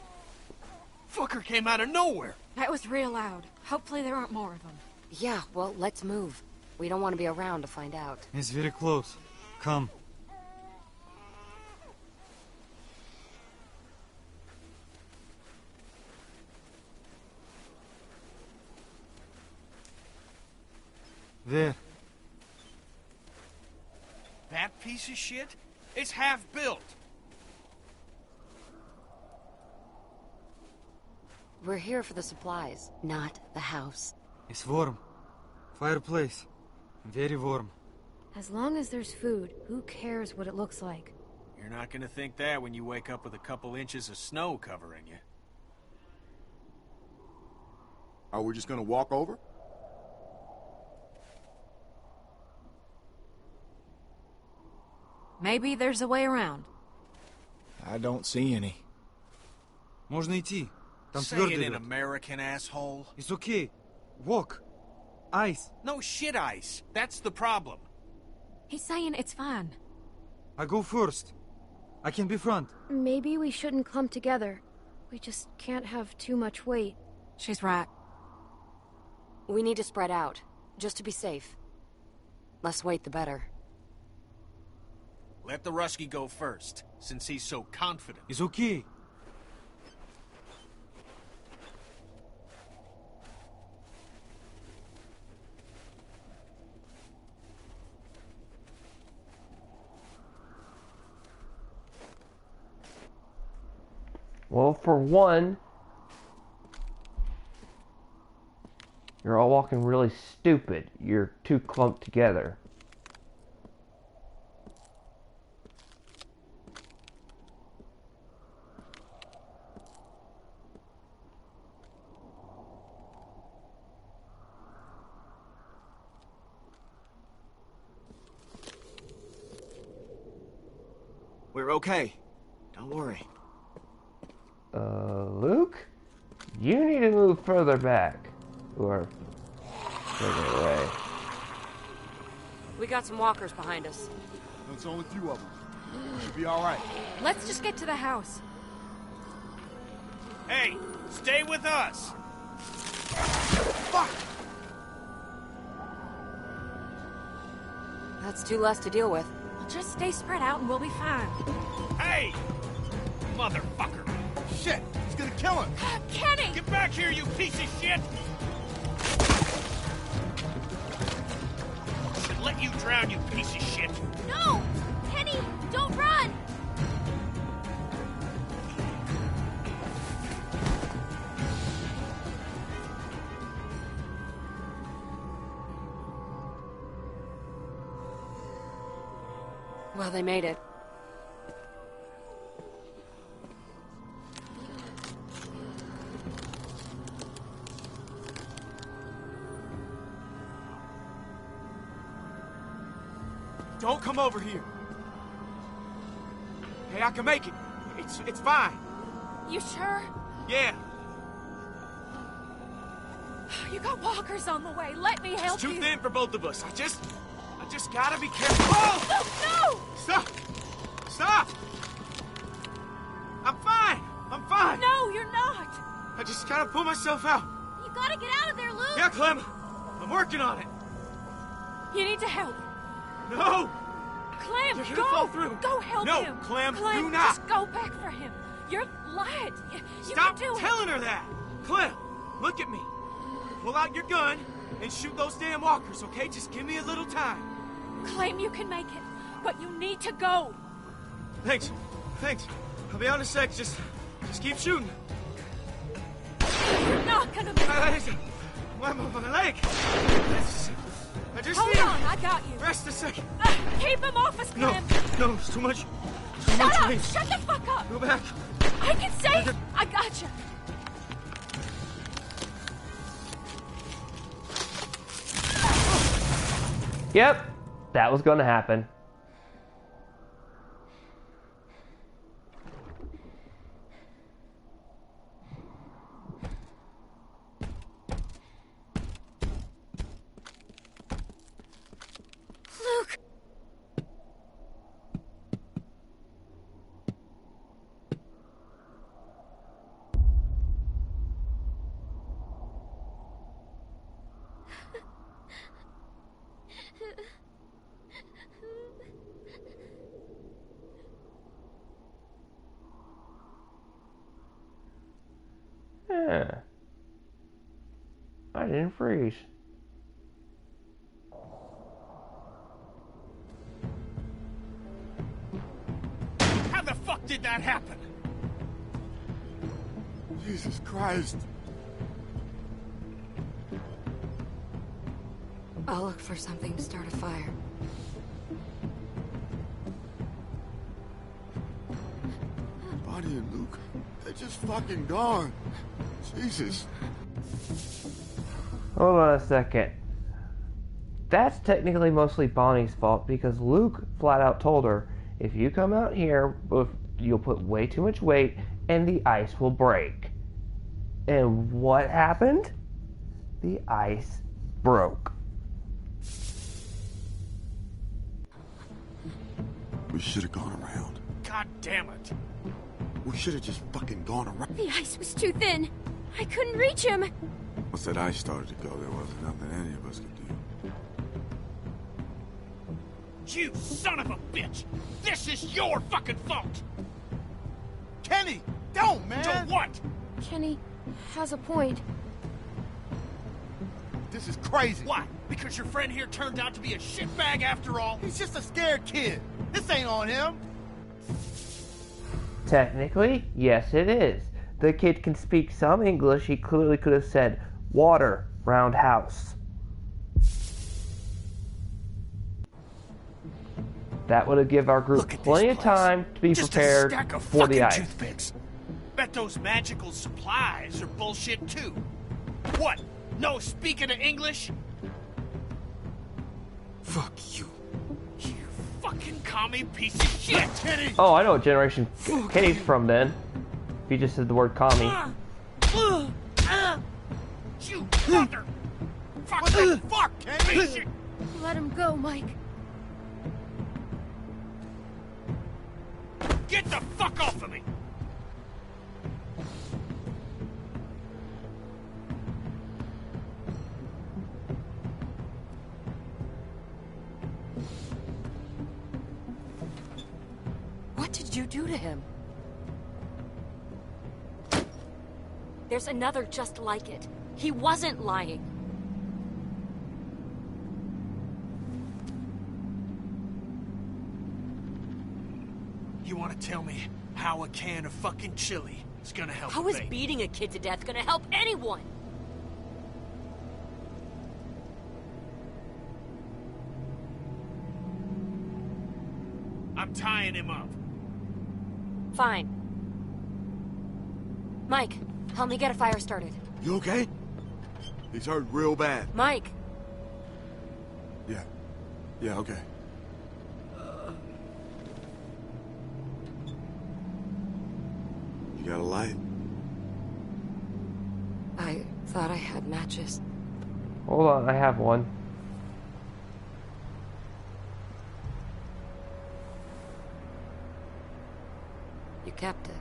H: Fucker came out of nowhere.
E: That was real loud. Hopefully there aren't more of them.
F: Yeah, well, let's move. We don't want to be around to find out.
G: It's very close. Come. There.
H: That piece of shit? It's half built.
F: We're here for the supplies, not the house.
G: It's warm. Fireplace. Very warm.
J: As long as there's food, who cares what it looks like?
K: You're not gonna think that when you wake up with a couple inches of snow covering you.
B: Are we just gonna walk over?
E: Maybe there's a way around.
D: I don't see any.
G: Можно идти. Там
K: Say
G: твердый
K: it in
G: лед.
K: American, asshole.
G: It's okay. Walk. Ice.
H: No shit ice. That's the problem.
E: He's saying it's fine.
G: I go first. I can be front.
J: Maybe we shouldn't clump together. We just can't have too much weight.
E: She's right.
F: We need to spread out, just to be safe. Less wait, the better.
H: Let the Rusky go first, since he's so confident.
G: It's okay.
A: Well, for one, you're all walking really stupid. You're too clumped together.
D: We're okay. Don't worry.
A: Luke? You need to move further back. Or further away.
F: We got some walkers behind us.
B: There's only a few of them. We should be alright.
E: Let's just get to the house.
H: Hey, stay with us!
B: Fuck!
F: That's two less to deal with.
E: We'll just stay spread out and we'll be fine.
H: Hey! Motherfucker!
B: Shit! He's gonna kill him!
E: Kenny!
H: Get back here, you piece of shit! Should let you drown, you piece of shit!
J: No! Kenny, don't run!
F: Well, they made it.
G: Don't come over here. Hey, I can make it. It's fine.
E: You sure?
G: Yeah.
E: You got walkers on the way. Let me help
G: It's too
E: you.
G: thin for both of us. I just gotta be careful. Oh!
E: No!
G: Stop! Stop! I'm fine. I'm fine.
E: No, you're not.
G: I just gotta pull myself out.
J: You gotta get out of there, Luke!
G: Yeah, Clem. I'm working on it.
E: You need to help.
G: No!
E: Clem,
G: You're gonna
E: go!
G: fall through.
E: Go help
G: No,
E: him.
G: Clem,
E: Clem,
G: do not.
E: just go back for him. You're light. You
G: Stop
E: can do
G: telling her that. Clem, look at me. Pull out your gun and shoot those damn walkers, okay? Just give me a little time.
E: it. Claim you can make it, but you need to go.
G: Thanks. I'll be on in a sec. Just keep shooting.
E: You're not gonna make it.
G: My leg. I just
E: Hold
G: need
E: on, I got you.
G: rest a second.
E: Keep him off us, Clem.
G: No, it's too much.
E: Shut up!
G: weight.
E: Shut the fuck up!
G: Go back.
E: I can save. I got you.
A: Yep, that was gonna happen.
J: Luke!
A: Yeah. I didn't freeze.
H: How the fuck did that happen?
B: Jesus Christ.
F: I'll look for something to start a fire.
B: Bonnie and Luke, they're just fucking gone. Jesus.
A: Hold on a second. That's technically mostly Bonnie's fault because Luke flat out told her, if you come out here, you'll put way too much weight and the ice will break. And what happened? The ice broke.
B: We should have gone around.
H: God damn it.
B: We should have just fucking gone around.
J: The ice was too thin. I couldn't reach him.
B: Once that ice started to go, there wasn't nothing any of us could do.
H: You son of a bitch! This is your fucking fault!
G: Kenny, don't, man!
H: Don't what?
J: Kenny has a point.
G: This is crazy.
H: Why? Because your friend here turned out to be a shitbag after all?
G: He's just a scared kid. This ain't on him.
A: Technically, yes it is. The kid can speak some English. He clearly could have said, water, roundhouse. That would have given our group plenty of time to be
H: Just
A: prepared
H: a stack of
A: for the
H: fucking
A: ice.
H: toothpicks. Bet those magical supplies are bullshit too. What? No speaking of English?
G: Fuck you.
H: You fucking commie piece of shit! Kenny!
A: Oh, I know what generation Kenny's from then. If you just said the word commie.
H: You mother!
G: What the fuck, Kenny?
J: Let him go, Mike.
H: Get the fuck off of me!
F: What did you do to him? There's another just like it. He wasn't lying.
H: You want to tell me how a can of fucking chili is gonna help
F: How
H: a
F: is
H: baby?
F: beating a kid to death gonna help anyone?
H: I'm tying him up.
F: Fine. Mike, help me get a fire started.
B: You okay? He's hurt real bad.
F: Mike!
B: Yeah. Yeah, okay. You got a light?
F: I thought I had matches.
A: Hold on, I have one.
F: You kept it.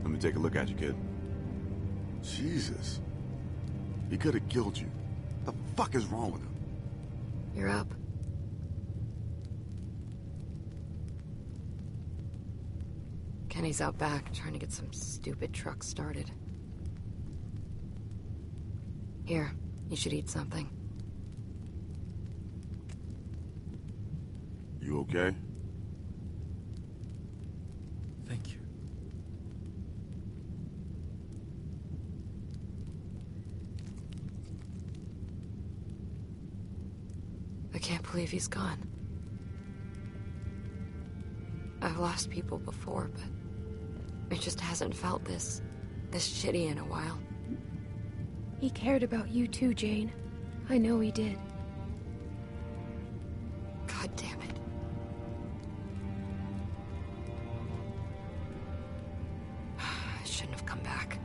B: Let me take a look at you, kid. Jesus. He could have killed you. The fuck is wrong with him?
F: You're up. Kenny's out back trying to get some stupid truck started. Here, you should eat something.
B: You okay?
K: Thank you.
F: I can't believe he's gone. I've lost people before, but it just hasn't felt this shitty in a while.
J: He cared about you too, Jane. I know he did.
F: God damn it. I shouldn't have come back.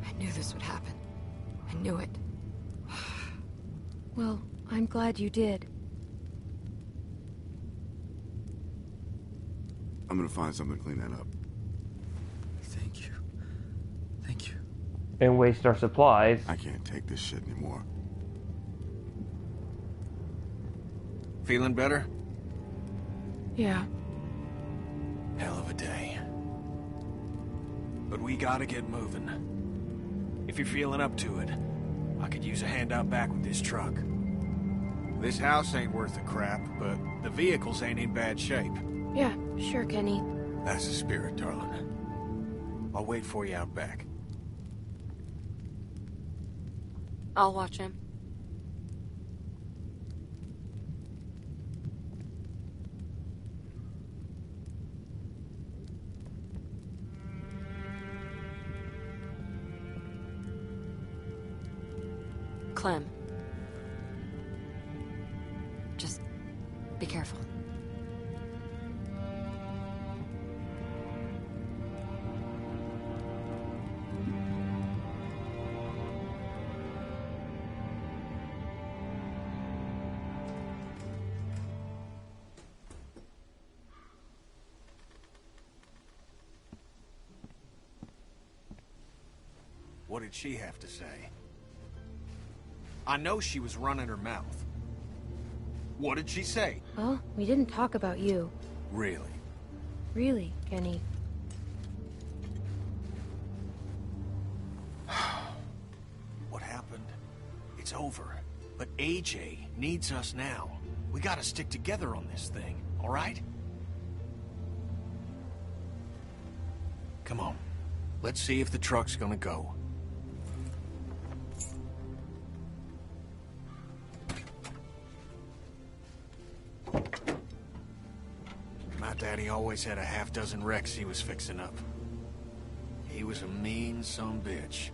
F: I knew this would happen. I knew it.
J: Well, I'm glad you did.
B: I'm gonna find something to clean that up.
K: Thank you. Thank you.
A: And waste our supplies.
B: I can't take this shit anymore.
K: Feeling better?
J: Yeah.
K: Hell of a day. But we gotta get moving. If you're feeling up to it, I could use a hand out back with this truck. This house ain't worth a crap, but the vehicles ain't in bad shape.
J: Yeah, sure, Kenny.
K: That's the spirit, darling. I'll wait for you out back.
F: I'll watch him. Clem. Just be careful.
K: What did she have to say? I know she was running her mouth. What did she say?
J: Well, we didn't talk about you.
K: Really?
J: Really, Kenny.
K: What happened? It's over. But AJ needs us now. We gotta stick together on this thing, all right? Come on. Let's see if the truck's gonna go. My daddy always had a half-dozen wrecks he was fixing up. He was a mean sumbitch,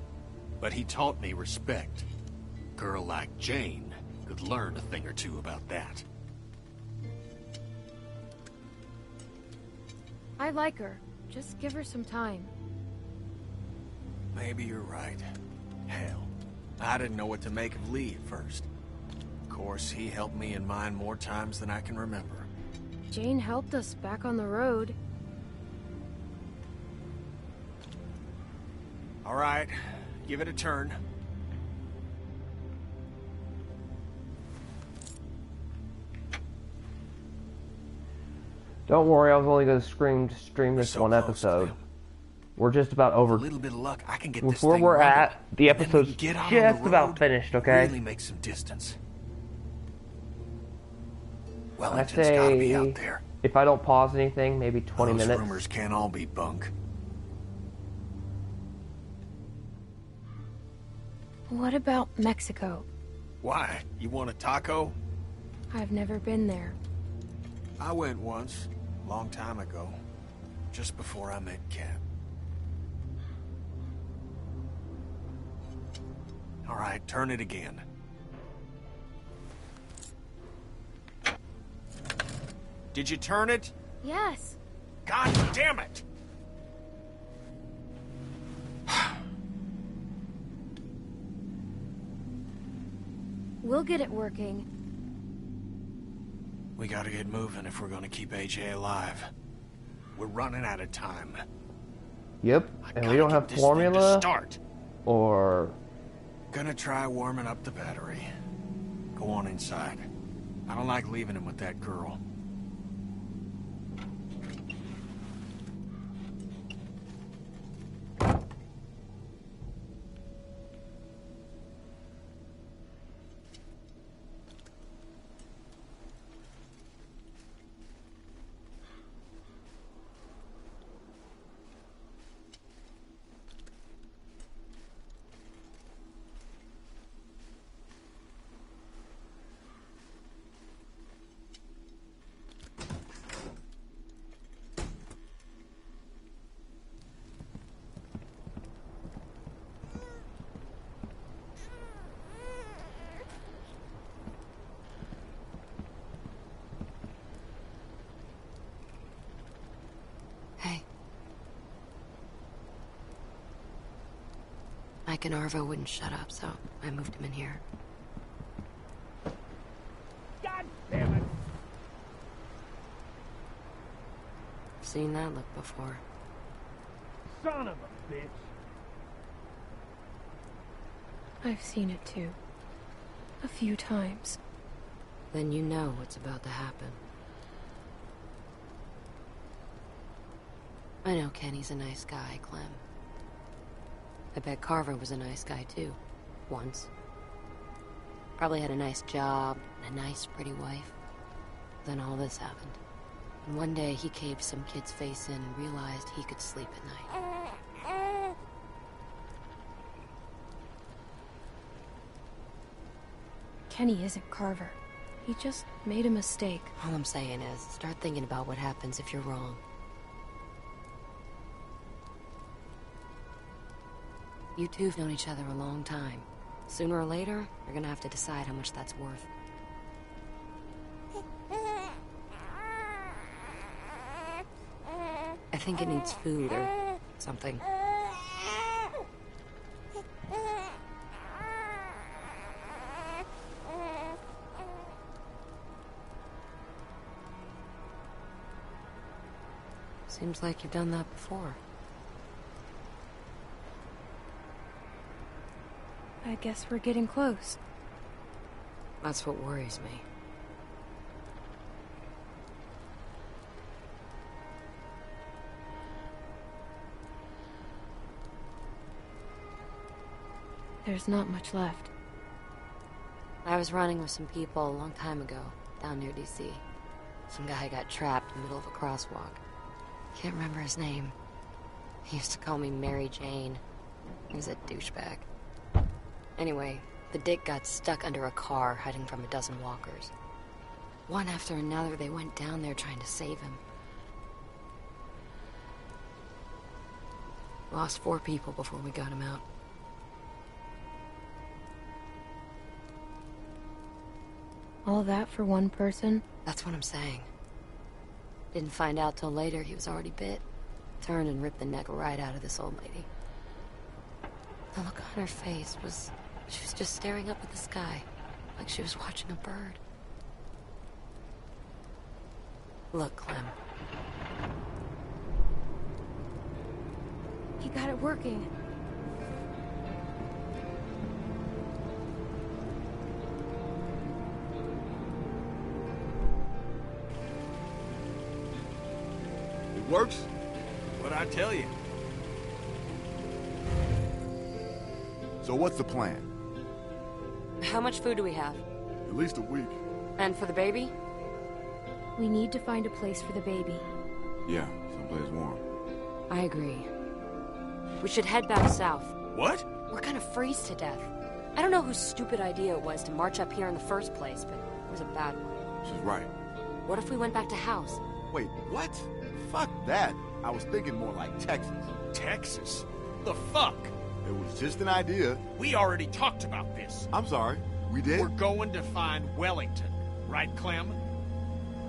K: but he taught me respect. A girl like Jane could learn a thing or two about that.
J: I like her. Just give her some time.
K: Maybe you're right. Hell, I didn't know what to make of Lee at first. Of course, he helped me and mine more times than I can remember.
J: Jane helped us back on the road.
K: All right, give it a turn.
A: Don't worry, I was only going to stream this one episode. We're just about over.
K: With a little bit of luck, I can get
A: with
K: this
A: where
K: thing
A: we're
K: running,
A: at, the
K: and then we
A: episode's
K: can get out on
A: just
K: the
A: about
K: road,
A: finished, okay?
K: Really make some distance.
A: I
K: Wellington's gotta be
A: say,
K: out there.
A: if I don't pause anything, maybe 20
K: Those
A: minutes.
K: rumors can't all be bunk.
J: What about Mexico?
K: Why? You want a taco?
J: I've never been there.
K: I went once, a long time ago, just before I met Kat. All right, turn it again. Did you turn it?
J: Yes.
K: God damn it!
J: We'll get it working.
K: We gotta get moving if we're gonna keep AJ alive. We're running out of time.
A: Yep, and we don't have formula
K: Start.
A: or...
K: Gonna try warming up the battery. Go on inside. I don't like leaving him with that girl.
F: Mike and Arvo wouldn't shut up, so I moved him in here.
H: God damn it!
F: Seen that look before.
H: Son of a bitch!
J: I've seen it too. A few times.
F: Then you know what's about to happen. I know Kenny's a nice guy, Clem. I bet Carver was a nice guy too. Once. Probably had a nice job and a nice, pretty wife. Then all this happened. And one day he caved some kid's face in and realized he could sleep at night.
J: Kenny isn't Carver. He just made a mistake.
F: All I'm saying is, start thinking about what happens if you're wrong. You two have known each other a long time. Sooner or later, you're gonna have to decide how much that's worth. I think it needs food or something. Seems like you've done that before.
J: I guess we're getting close.
F: That's what worries me.
J: There's not much left.
F: I was running with some people a long time ago, down near DC. Some guy got trapped in the middle of a crosswalk. Can't remember his name. He used to call me Mary Jane. He was a douchebag. Anyway, the dick got stuck under a car hiding from a dozen walkers. One after another, they went down there trying to save him. Lost 4 people before we got him out.
J: All that for one person?
F: That's what I'm saying. Didn't find out till later he was already bit. Turned and ripped the neck right out of this old lady. The look on her face was... she was just staring up at the sky, like she was watching a bird. Look, Clem.
J: He got it working.
B: It works?
G: What'd I tell you?
B: So what's the plan?
F: How much food do we have?
B: At least a week.
F: And for the baby?
J: We need to find a place for the baby.
B: Yeah, someplace warm.
F: I agree. We should head back south.
G: What?
F: We're gonna freeze to death. I don't know whose stupid idea it was to march up here in the first place, but it was a bad one.
B: She's right.
F: What if we went back to house?
B: Wait, what? Fuck that. I was thinking more like Texas.
H: Texas? The fuck?
B: It was just an idea.
H: We already talked about this.
B: I'm sorry. We did?
H: We're going to find Wellington. Right, Clem?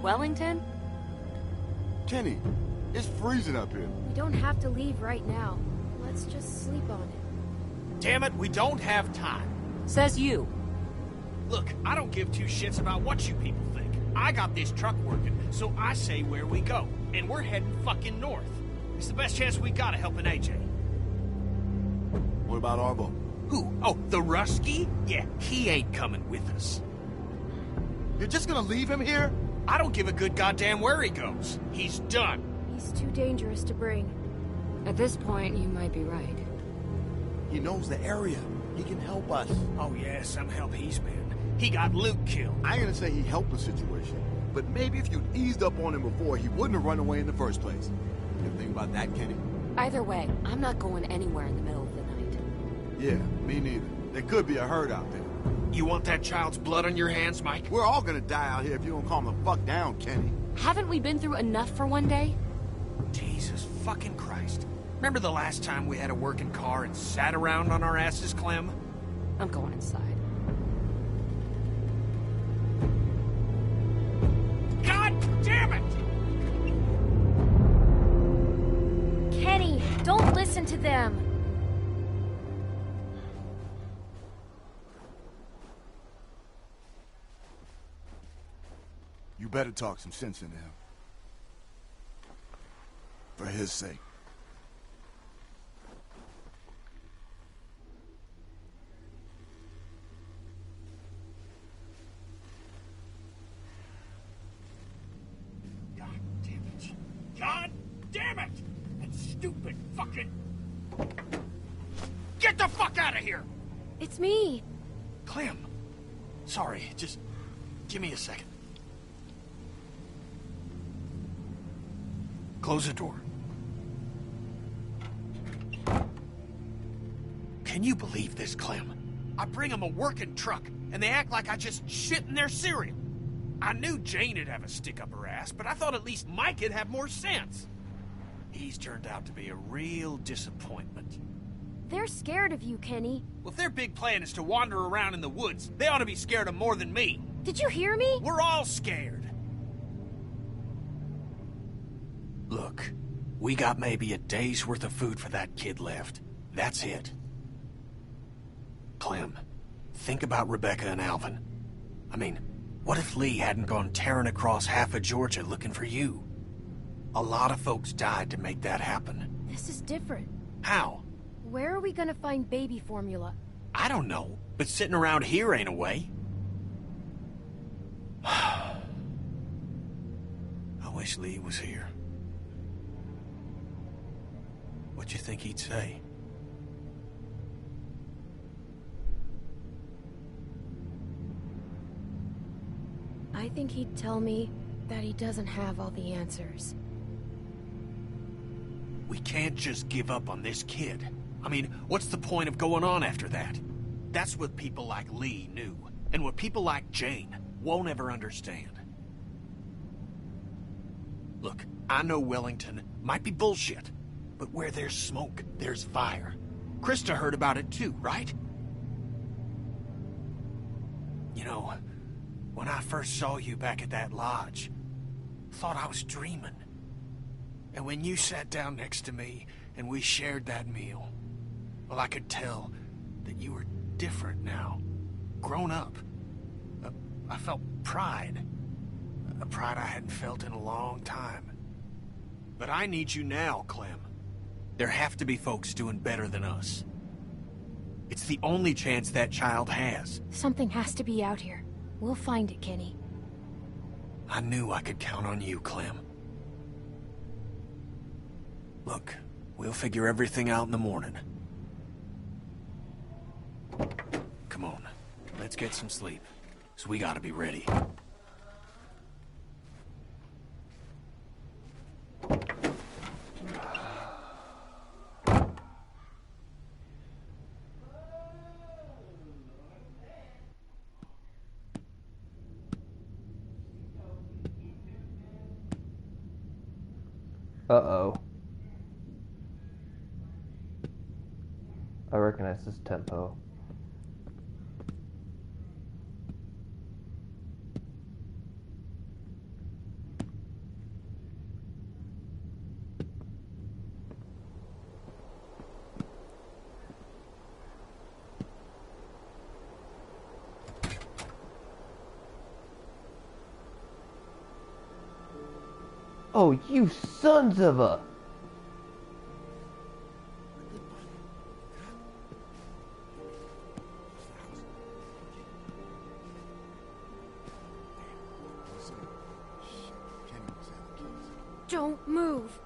F: Wellington?
B: Kenny, it's freezing up here.
J: We don't have to leave right now. Let's just sleep on it.
H: Damn it, we don't have time.
F: Says you.
H: Look, I don't give 2 shits about what you people think. I got this truck working, so I say where we go. And we're heading fucking north. It's the best chance we got of helping AJ.
B: What about Arvo?
H: Who? Oh, the Rusky? Yeah, he ain't coming with us.
B: You're just gonna leave him here?
H: I don't give a good goddamn where he goes. He's done.
J: He's too dangerous to bring.
F: At this point, you might be right.
B: He knows the area. He can help us.
H: Oh yeah, some help he's been. He got Luke killed.
B: I ain't gonna say he helped the situation, but maybe if you'd eased up on him before, he wouldn't have run away in the first place. You think about that, Kenny?
F: Either way, I'm not going anywhere in the middle of the night.
B: Yeah, me neither. There could be a herd out there.
H: You want that child's blood on your hands, Mike?
B: We're all gonna die out here if you don't calm the fuck down, Kenny.
F: Haven't we been through enough for one day?
H: Jesus fucking Christ. Remember the last time we had a working car and sat around on our asses, Clem?
F: I'm going inside.
H: God damn it!
J: Kenny, don't listen to them!
B: You better talk some sense into him. For his sake.
H: God damn it. God damn it! That stupid fucking... Get the fuck out of here!
J: It's me!
H: Clem. Sorry, just give me a second. Close the door. Can you believe this, Clem? I bring him a working truck, and they act like I just shit in their cereal. I knew Jane would have a stick up her ass, but I thought at least Mike would have more sense. He's turned out to be a real disappointment.
J: They're scared of you, Kenny.
H: Well, if their big plan is to wander around in the woods, they ought to be scared of more than me.
J: Did you hear me?
H: We're all scared.
K: Look, we got maybe a day's worth of food for that kid left. That's it. Clem, think about Rebecca and Alvin. I mean, what if Lee hadn't gone tearing across half of Georgia looking for you? A lot of folks died to make that happen.
J: This is different.
K: How?
J: Where are we gonna find baby formula?
K: I don't know, but sitting around here ain't a way. I wish Lee was here. What you think he'd say?
J: I think he'd tell me that he doesn't have all the answers.
K: We can't just give up on this kid. I mean, what's the point of going on after that?
H: That's what people like Lee knew, and what people like Jane won't ever understand. Look, I know Wellington might be bullshit, but where there's smoke, there's fire. Krista heard about it too, right?
K: You know, when I first saw you back at that lodge, thought I was dreaming. And when you sat down next to me and we shared that meal, well, I could tell that you were different now. Grown up. I felt pride. A pride I hadn't felt in a long time.
H: But I need you now, Clem.
K: There have to be folks doing better than us. It's the only chance that child has.
J: Something has to be out here. We'll find it, Kenny.
K: I knew I could count on you, Clem. Look, we'll figure everything out in the morning. Come on, let's get some sleep, so we gotta be ready.
A: Uh-oh. I recognize this tempo. Oh, you sons of a...
J: Don't move.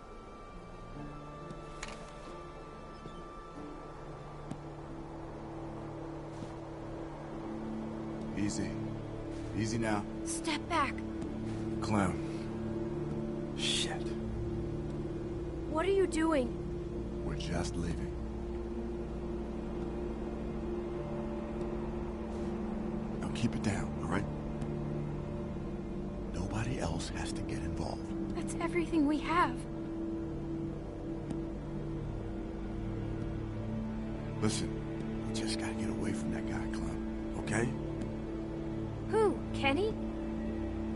B: Easy. Easy now.
J: Step back.
B: Clem. Shit.
J: What are you doing?
B: We're just leaving. Now keep it down, all right? Nobody else has to get involved.
J: That's everything we have.
B: Listen, we just gotta get away from that guy, Clem, okay?
J: Who? Kenny?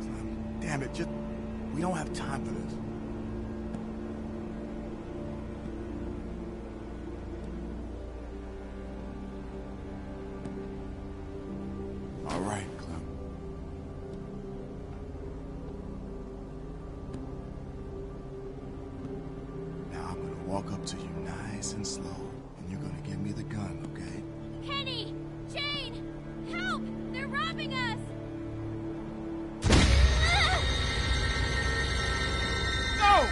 B: Clem, damn it, just... We don't have time for this. All right, Clem. Now I'm gonna walk up to you nice and slow, and you're gonna give me the gun, okay?
J: Kenny! Jane! Help! They're robbing us!
H: No!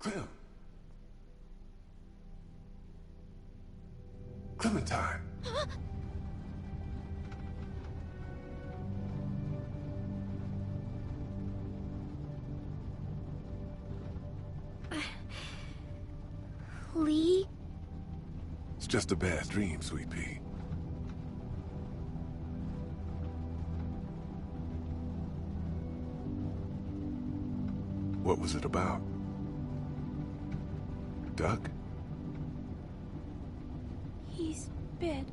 M: Clem. Clementine.
J: Lee?
M: It's just a bad dream, Sweet Pea. What was it about? Duck?
J: He's bit.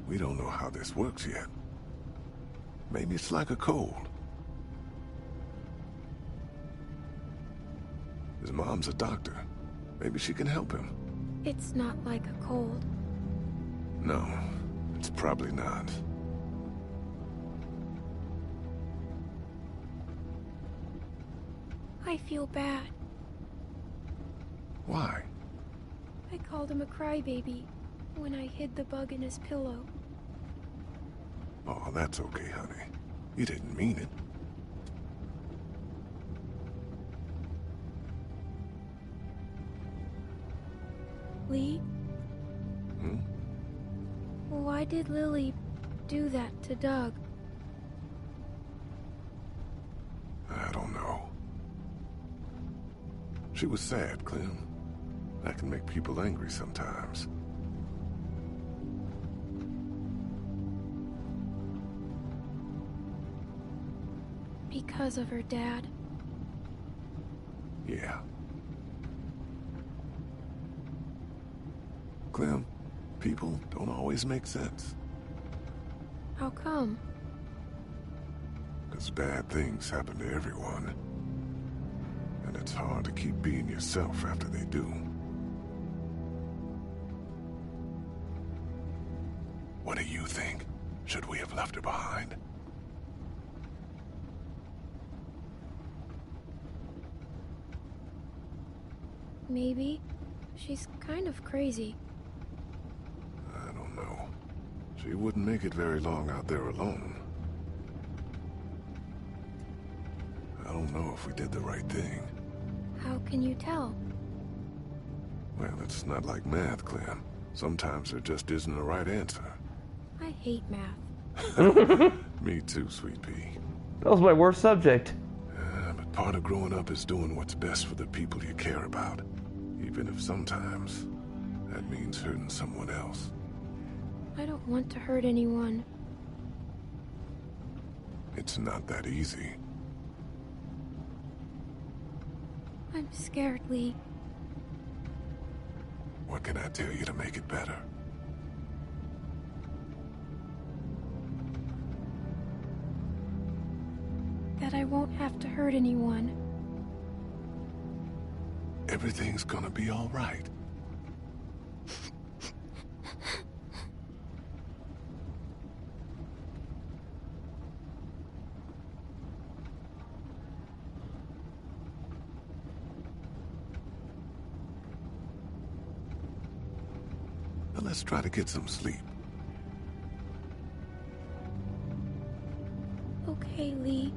M: We don't know how this works yet. Maybe it's like a cold. His mom's a doctor. Maybe she can help him.
J: It's not like a cold.
M: No, it's probably not.
J: I feel bad.
M: Why?
J: I called him a crybaby when I hid the bug in his pillow.
M: Oh, that's okay, honey. You didn't mean it.
J: Lee?
M: Hmm?
J: Why did Lily do that to Doug?
M: I don't know. She was sad, Clem. That can make people angry sometimes.
J: Because of her dad.
M: Yeah. Clem, people don't always make sense.
J: How come?
M: Because bad things happen to everyone. And it's hard to keep being yourself after they do. What do you think? Should we have left her behind?
J: Maybe. She's kind of crazy.
M: I don't know. She wouldn't make it very long out there alone. I don't know if we did the right thing.
J: How can you tell?
M: Well, it's not like math, Clem. Sometimes there just isn't a right answer.
J: I hate math.
M: Me too, Sweet Pea.
A: That was my worst subject.
M: But part of growing up is doing what's best for the people you care about. Even if sometimes that means hurting someone else.
J: I don't want to hurt anyone.
M: It's not that easy.
J: I'm scared, Lee.
M: What can I tell you to make it better?
J: That I won't have to hurt anyone.
M: Everything's gonna be all right. Now let's try to get some sleep.
J: Okay, Lee.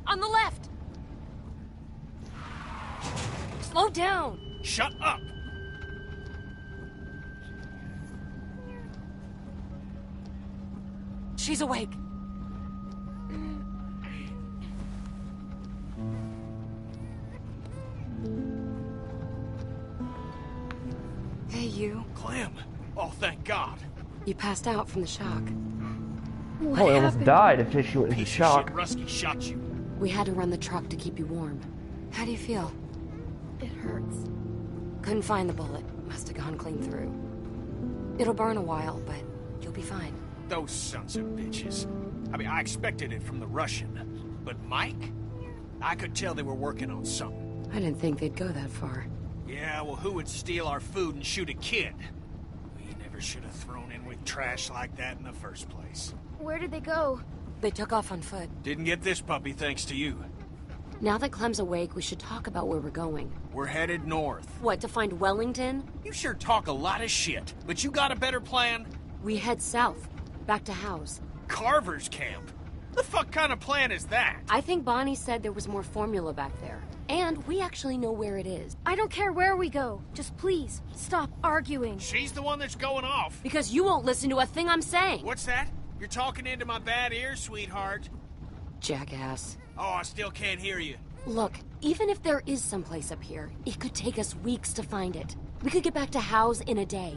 F: On the left! Slow down!
H: Shut up!
F: She's awake. Hey, you.
H: Clem! Oh, thank God.
F: You passed out from the shock.
J: What
A: Oh, I almost
J: happened?
A: died if she was in
H: Piece of
A: shock.
H: shit Rusky shot you.
F: We had to run the truck to keep you warm. How do you feel?
J: It hurts.
F: Couldn't find the bullet. Must have gone clean through. It'll burn a while, but you'll be fine.
H: Those sons of bitches. I mean, I expected it from the Russian. But Mike? I could tell they were working on something.
F: I didn't think they'd go that far.
H: Yeah, well, who would steal our food and shoot a kid? We never should have thrown in with trash like that in the first place.
J: Where did they go?
F: They took off on foot.
H: Didn't get this puppy thanks to you.
F: Now that Clem's awake, we should talk about where we're going.
H: We're headed north.
F: What, to find Wellington?
H: You sure talk a lot of shit, but you got a better plan?
F: We head south, back to House.
H: Carver's camp? The fuck kind of plan is that?
F: I think Bonnie said there was more formula back there. And we actually know where it is.
J: I don't care where we go. Just please, stop arguing.
H: She's the one that's going off.
F: Because you won't listen to a thing I'm saying.
H: What's that? You're talking into my bad ears, sweetheart.
F: Jackass.
H: Oh, I still can't hear you.
F: Look, even if there is someplace up here, it could take us weeks to find it. We could get back to House in a day.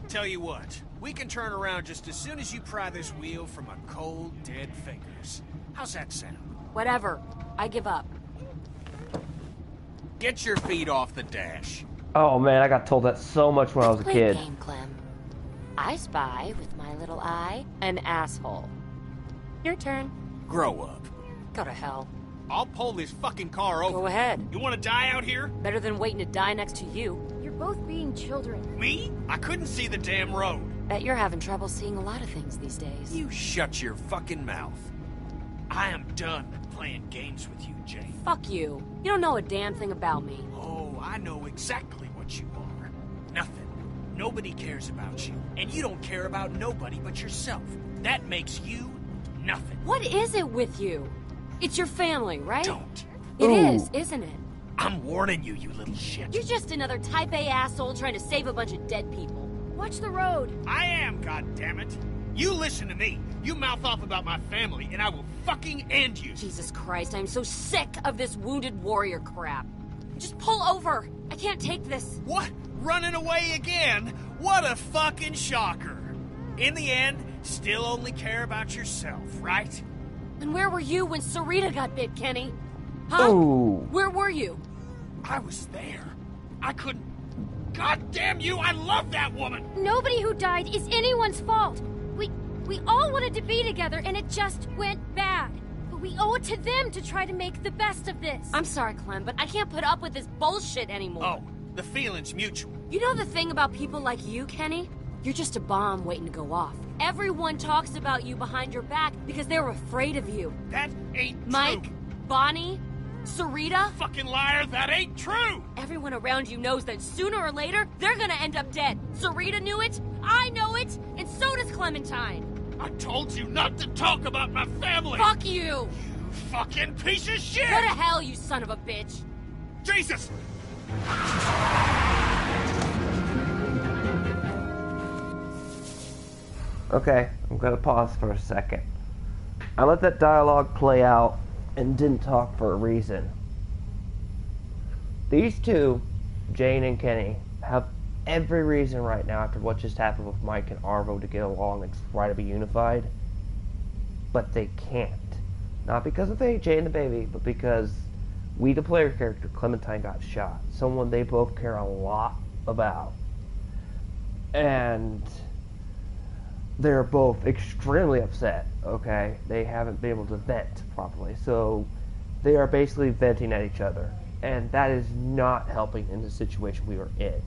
H: Tell you what, we can turn around just as soon as you pry this wheel from my cold, dead fingers. How's that sound?
F: Whatever. I give up.
H: Get your feet off the dash.
A: Oh man, I got told that so much when I was a kid.
F: Game, Clem. I spy with my little eye an asshole. Your turn.
H: Grow up.
F: Go to hell.
H: I'll pull this fucking car over.
F: Go ahead.
H: You want to die out here?
F: Better than waiting to die next to you.
J: You're both being children.
H: Me? I couldn't see the damn road.
F: Bet you're having trouble seeing a lot of things these days.
H: You shut your fucking mouth. I am done playing games with you, Jane.
F: Fuck you. You don't know a damn thing about me.
H: Oh, I know exactly what you are. Nothing. Nobody cares about you. And you don't care about nobody but yourself. That makes you nothing.
F: What is it with you? It's your family, right?
H: Don't.
F: It is, isn't it?
H: I'm warning you, you little shit.
F: You're just another type A asshole trying to save a bunch of dead people.
J: Watch the road.
H: I am, goddammit. You listen to me. You mouth off about my family, and I will fucking end you.
F: Jesus Christ, I'm so sick of this wounded warrior crap. Just pull over. I can't take this.
H: What? Running away again? What a fucking shocker. In the end, still only care about yourself, right?
F: And where were you when Sarita got bit, Kenny? Huh?
A: Ooh.
F: Where were you?
H: I was there. I couldn't... God damn you, I love that woman!
J: Nobody who died is anyone's fault. We all wanted to be together, and it just went bad. But we owe it to them to try to make the best of this.
F: I'm sorry, Clem, but I can't put up with this bullshit anymore.
H: Oh, the feeling's mutual.
F: You know the thing about people like you, Kenny? You're just a bomb waiting to go off. Everyone talks about you behind your back because they're afraid of you.
H: That ain't
F: Mike,
H: true.
F: Bonnie, Sarita.
H: Fucking liar, that ain't true!
F: Everyone around you knows that sooner or later, they're gonna end up dead. Sarita knew it, I know it, and so does Clementine.
H: I told you not to talk about my family!
F: Fuck you!
H: You fucking piece of shit!
F: Go to hell, you son of a bitch!
H: Jesus!
A: Okay, I'm gonna pause for a second. I let that dialogue play out and didn't talk for a reason. These two, Jane and Kenny, have every reason right now after what just happened with Mike and Arvo to get along and try to be unified. But they can't. Not because of Jay and the baby, but because we, the player character, Clementine, got shot. Someone they both care a lot about. And they're both extremely upset, okay? They haven't been able to vent properly. So they are basically venting at each other. And that is not helping in the situation we are in.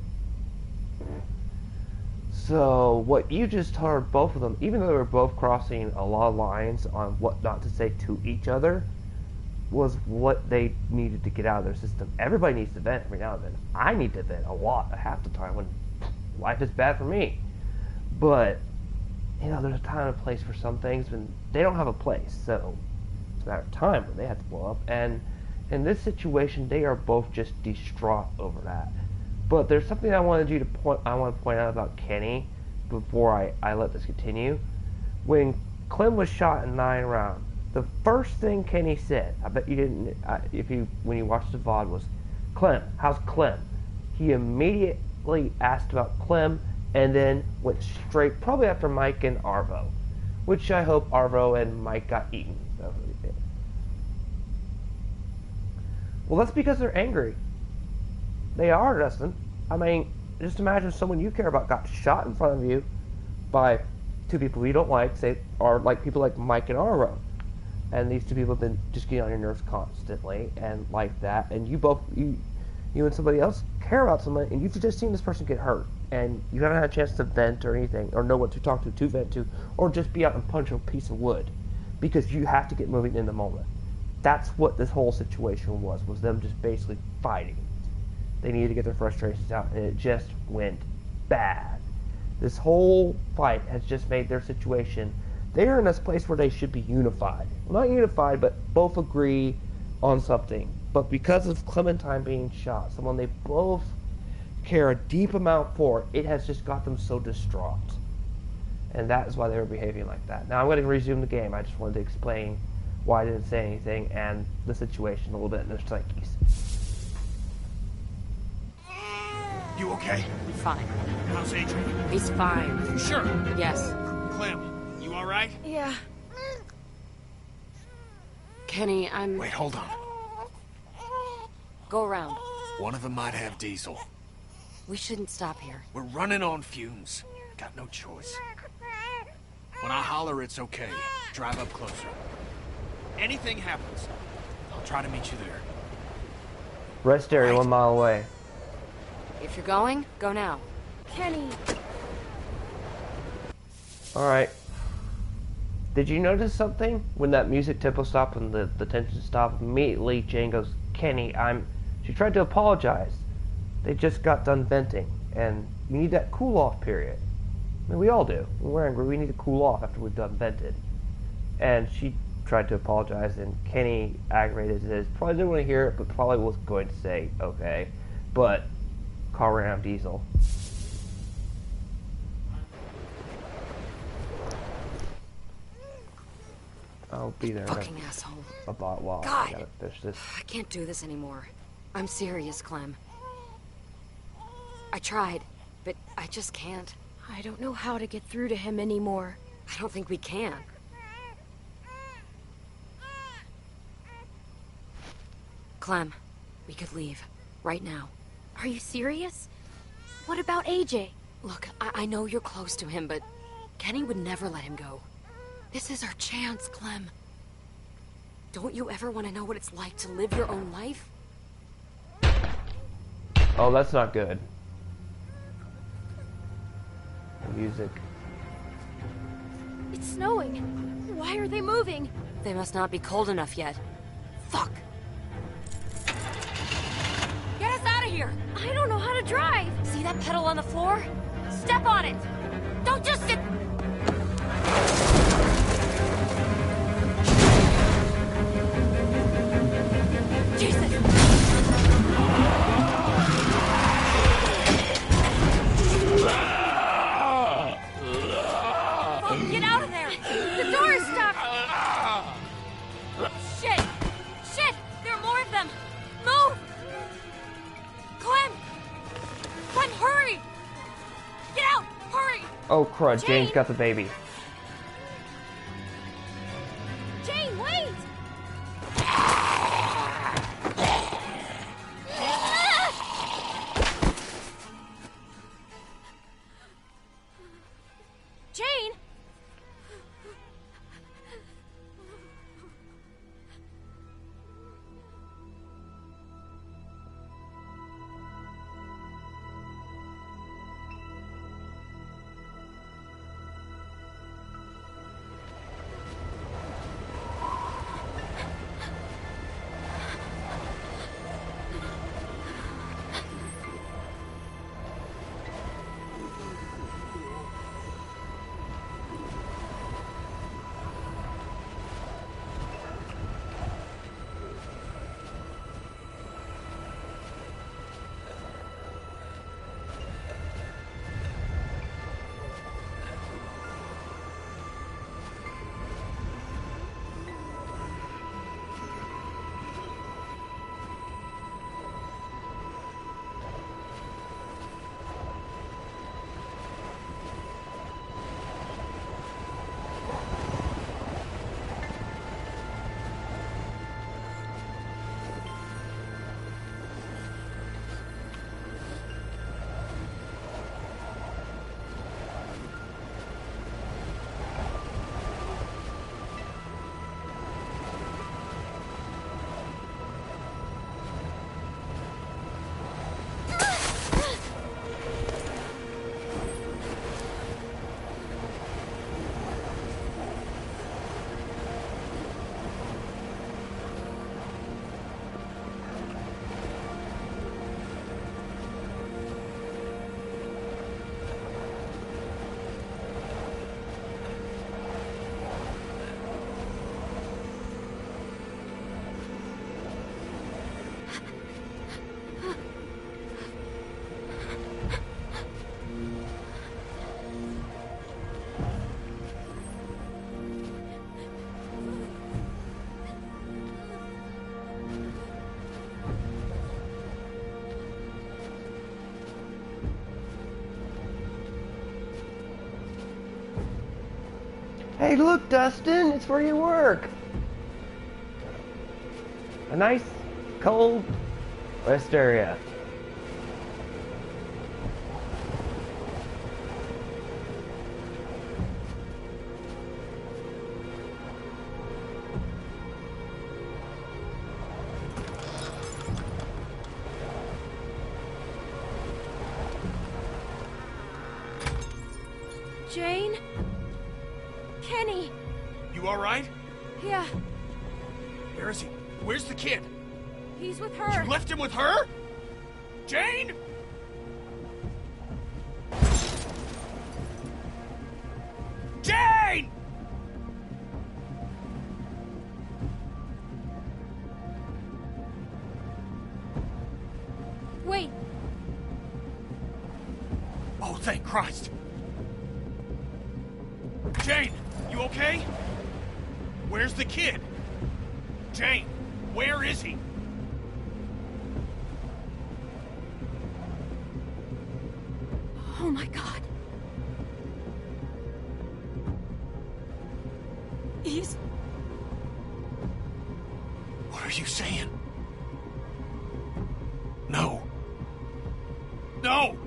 A: So what you just heard, both of them, even though they were both crossing a lot of lines on what not to say to each other, was what they needed to get out of their system. Everybody needs to vent every now and then. I need to vent a lot, half the time, when life is bad for me. But, you know, there's a time and a place for some things, and they don't have a place, so it's a matter of time when they have to blow up. And in this situation, they are both just distraught over that. But there's something I want to point out about Kenny before I let this continue. When Clem was shot in 9 rounds, the first thing Kenny said, I bet you didn't, when you watched the VOD, was, "Clem, how's Clem?" He immediately asked about Clem and then went straight, probably after Mike and Arvo, which I hope Arvo and Mike got eaten. Well, that's because they're angry. They are, Dustin. I mean, just imagine someone you care about got shot in front of you by two people you don't like, say, or like people like Mike and Arvo. and these two people have been just getting on your nerves constantly, and like that, and you and somebody else care about somebody, and you've just seen this person get hurt, and you haven't had a chance to vent or anything, or know what to talk to vent to, or just be out and punch a piece of wood, because you have to get moving in the moment. That's what this whole situation was them just basically fighting. They needed to get their frustrations out, and it just went bad. This whole fight has just made their situation, they are in this place where they should be unified. Well, not unified, but both agree on something. But because of Clementine being shot, someone they both care a deep amount for, it has just got them so distraught. And that is why they were behaving like that. Now I'm going to resume the game. I just wanted to explain why I didn't say anything and the situation a little bit in their psyches.
K: You okay?
F: Fine.
H: How's AJ?
F: He's fine.
H: You sure?
F: Yes.
H: Clem, you alright?
L: Yeah.
F: Kenny, I'm...
K: Wait, hold on.
F: Go around.
K: One of them might have diesel.
F: We shouldn't stop here.
K: We're running on fumes. Got no choice. When I holler, it's okay. Drive up closer.
H: Anything happens,
K: I'll try to meet you there.
A: Rest area 1 mile away.
F: If you're going, go now.
J: Kenny.
A: Alright. Did you notice something? When that music tempo stopped and the tension stopped, immediately Jane goes, Kenny, She tried to apologize. They just got done venting, and you need that cool-off period. I mean, we all do. When we're angry, we need to cool off after we've done vented. And she tried to apologize, and Kenny, aggravated, says, probably didn't want to hear it, but probably was going to say, okay. But, car ran out of diesel. I'll be there.
F: Fucking asshole.
A: About while
F: God.
A: I gotta finish this.
F: I can't do this anymore. I'm serious, Clem. I tried, but I just can't.
J: I don't know how to get through to him anymore.
F: I don't think we can. Clem, we could leave. Right now.
J: Are you serious? What about AJ?
F: Look, I know you're close to him, but Kenny would never let him go. This is our chance, Clem. Don't you ever want to know what it's like to live your own life?
A: Oh, that's not good. The music.
J: It's snowing. Why are they moving?
F: They must not be cold enough yet. Fuck! Get us out of here!
J: I don't know how to drive.
F: See that pedal on the floor? Step on it! Don't just sit... Jesus!
J: Oh, get out of there! The door is stuck! Shit! Shit! There are more of them! Move! Clem! Clem, hurry! Get out! Hurry!
A: Oh crud,
J: Jane!
A: Jane's got the baby.
J: Jane, wait! Jane!
A: Hey, look, Dustin, it's where you work. A nice, cold rest area.
J: Jane? Kenny?
H: You alright?
J: Yeah,
H: Where is he? Where's the kid?
J: he's with her.
H: You left him with her? Jane? Jane!
J: Wait,
H: Oh, thank Christ. Jane, you okay? Where's the kid? Jane, where is he?
J: oh my God. He's...
H: What are you saying? No. No!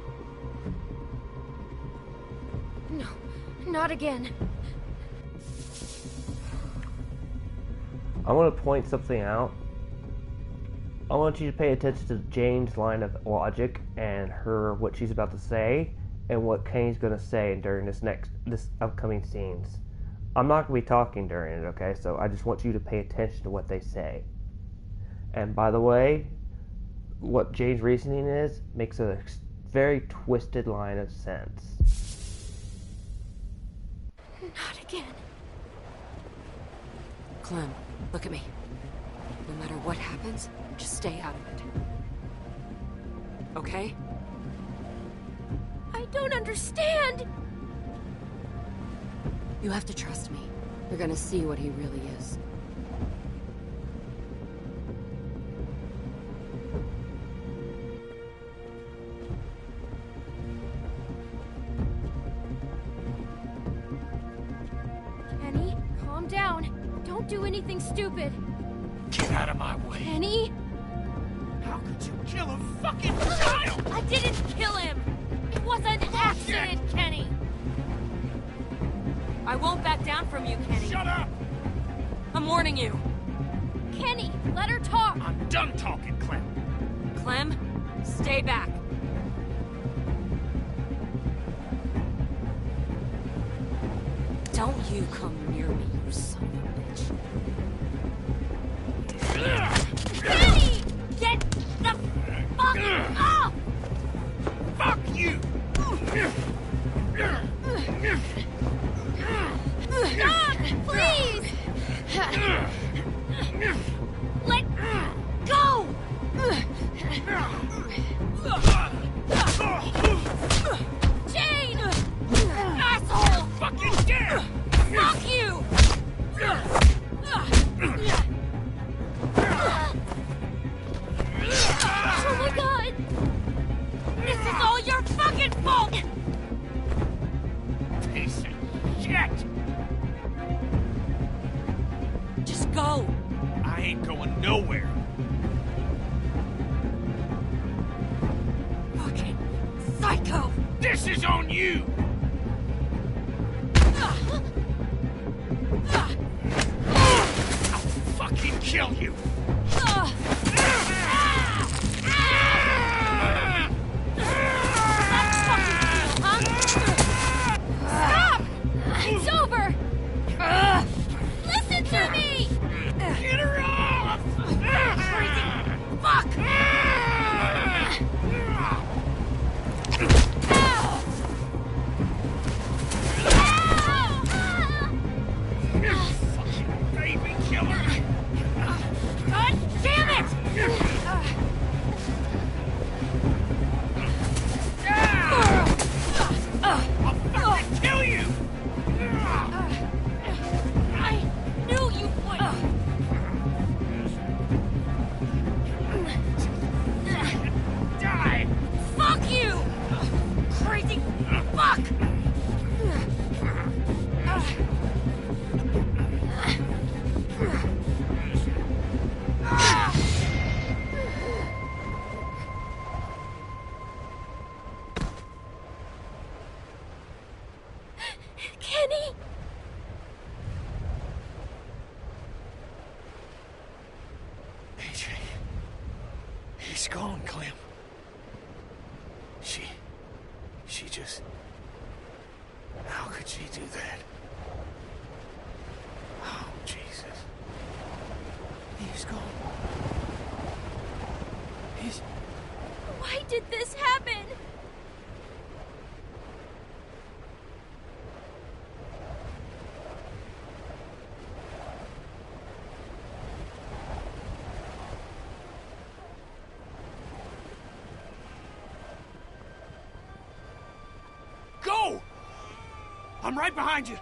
J: No, not again.
A: I want to point something out. I want you to pay attention to Jane's line of logic and what she's about to say and what Kane's going to say during this upcoming scenes. I'm not going to be talking during it, okay? So I just want you to pay attention to what they say. And by the way, what Jane's reasoning is makes a very twisted line of sense.
J: Not again.
F: Clem, look at me. No matter what happens, just stay out of it. Okay?
J: I don't understand.
F: You have to trust me. You're gonna see what he really is.
J: Kenny, calm down. Don't do anything stupid.
H: Get out of my way.
J: Kenny?
H: How could you kill a fucking child?
J: I didn't kill him. It was an accident, Kenny.
F: I won't back down from you, Kenny.
H: Shut up!
F: I'm warning you.
J: Kenny, let her talk.
H: I'm done talking, Clem.
F: Clem, stay back. Don't you come near me, you son of a bitch.
J: Kenny! Get the fuck off!
H: Fuck you!
J: Stop! Please! Let go! Jane! Asshole!
H: Fucking dare!
J: Fuck you! Oh my God! This is all your fucking fault!
H: Piece of shit!
F: Just go.
H: I ain't going nowhere.
J: Fucking psycho!
H: This is on you! I'll fucking kill you!
J: Stop! It's over! Listen to me!
H: Get her off!
J: Crazy fuck!
H: Fucking baby killer!
K: He's gone, Clem. She just... How could she do that? Oh, Jesus. He's gone. He's...
J: Why did this happen?
H: Go! I'm right behind you.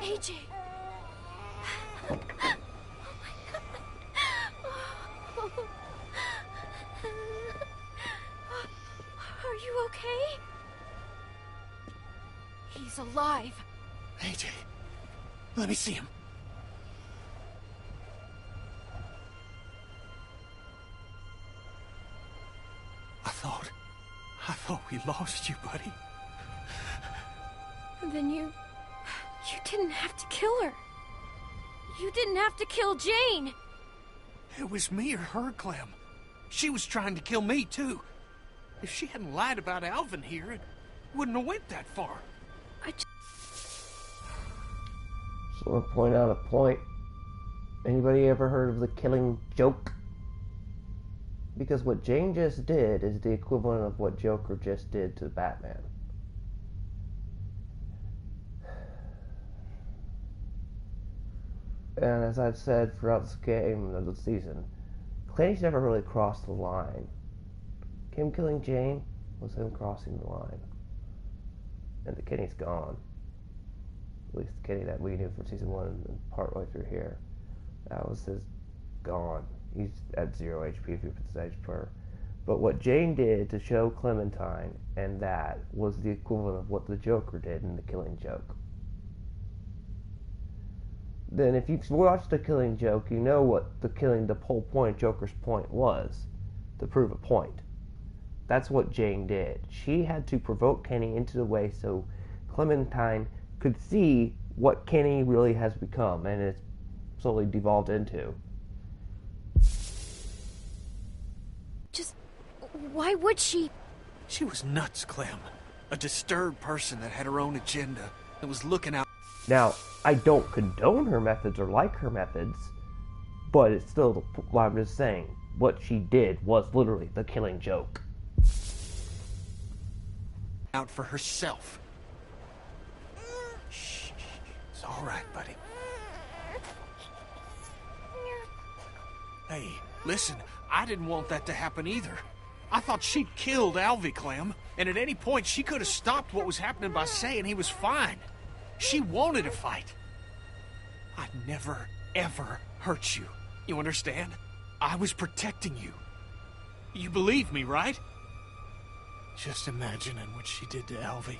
J: AJ! Oh my god! Are you okay? He's alive.
K: AJ, let me see him. I thought we lost you, buddy.
J: Then you didn't have to kill her. You didn't have to kill Jane.
H: It was me or her, Clem. She was trying to kill me, too. If she hadn't lied about Alvin here, it wouldn't have went that far.
A: Just want to point out a point. Anybody ever heard of the killing joke? Because what Jane just did is the equivalent of what Joker just did to Batman. And as I've said throughout this game of the season, Clancy's never really crossed the line. Him killing Jane was him crossing the line. And the Kenny's gone. At least the Kenny that we knew from season 1 and part way through here. That was his gone. He's at 0 HP if you put the stage prayer. But what Jane did to show Clementine and that was the equivalent of what the Joker did in the Killing Joke. Then if you've watched the Killing Joke, you know what the whole point, Joker's point was. To prove a point. That's what Jane did. She had to provoke Kenny into the way so Clementine could see what Kenny really has become and it's slowly devolved into.
J: Just... why would she...
H: She was nuts, Clem. A disturbed person that had her own agenda, that was looking out...
A: Now, I don't condone her methods or like her methods, but it's still what I'm just saying. What she did was literally the Killing Joke.
H: Out for herself. Shh. It's all right, buddy. Hey, listen, I didn't want that to happen either. I thought she'd killed Alvy, Clem, and at any point she could have stopped what was happening by saying he was fine. She wanted a fight. I'd never, ever hurt you. You understand? I was protecting you. You believe me, right?
K: Just imagining what she did to Alvy.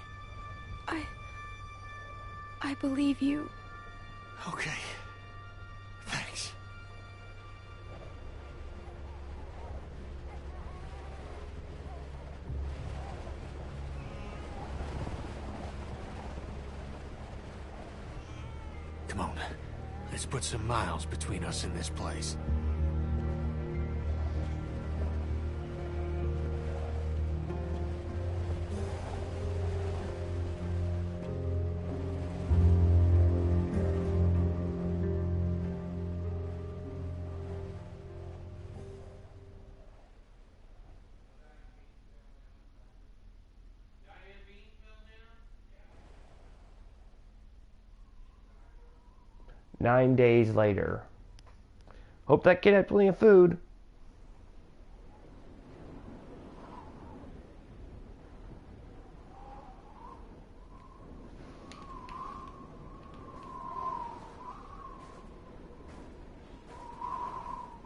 J: I believe you.
K: Okay. Thanks. Come on. Let's put some miles between us and this place.
A: Nine days later. Hope that kid had plenty of food.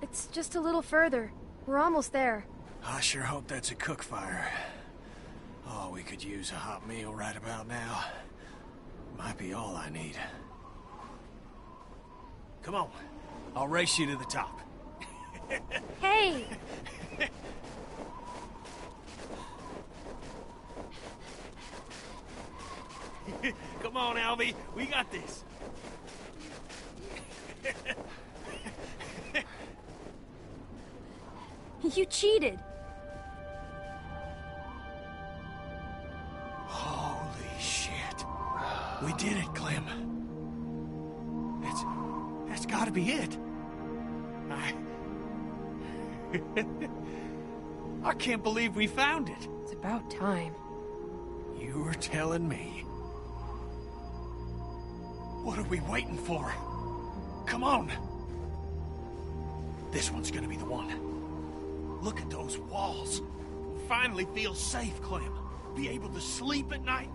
J: It's just a little further. We're almost there.
K: I sure hope that's a cook fire. Oh, we could use a hot meal right about now. Might be all I need.
H: Come on, I'll race you to the top.
J: Hey!
H: Come on, Alvy. We got this.
J: You cheated.
H: Holy shit. We did it, Clem. That's gotta be it. I can't believe we found it.
L: It's about time.
H: You were telling me. What are we waiting for? Come on. This one's gonna be the one. Look at those walls. We'll finally feel safe, Clem. Be able to sleep at night.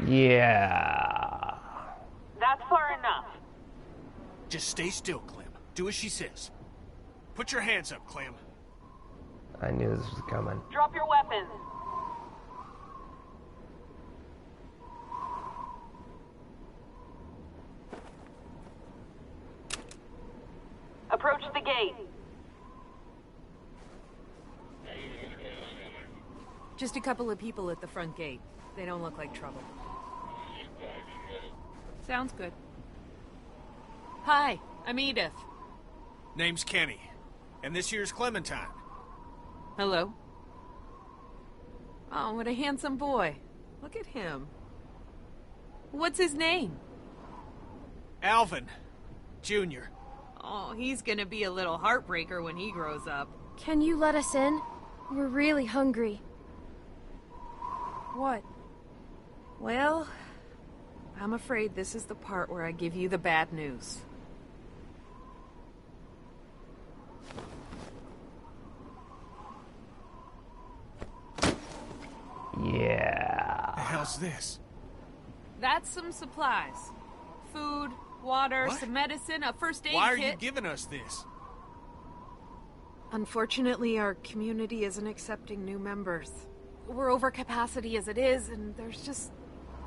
A: Yeah.
N: That's far enough.
H: Just stay still, Clem. Do as she says. Put your hands up, Clem.
A: I knew this was coming.
N: Drop your weapons. Approach the gate.
L: Just a couple of people at the front gate. They don't look like trouble. Sounds good. Hi, I'm Edith.
H: Name's Kenny. And this here's Clementine.
L: Hello. Oh, what a handsome boy. Look at him. What's his name?
H: Alvin. Jr.
L: Oh, he's gonna be a little heartbreaker when he grows up.
J: Can you let us in? We're really hungry.
L: What? Well, I'm afraid this is the part where I give you the bad news.
A: Yeah.
H: The hell's this?
L: That's some supplies. Food, water,
H: What?
L: some medicine, a first aid kit.
H: Why are you giving us this?
L: Unfortunately, our community isn't accepting new members. We're over capacity as it is, and there's just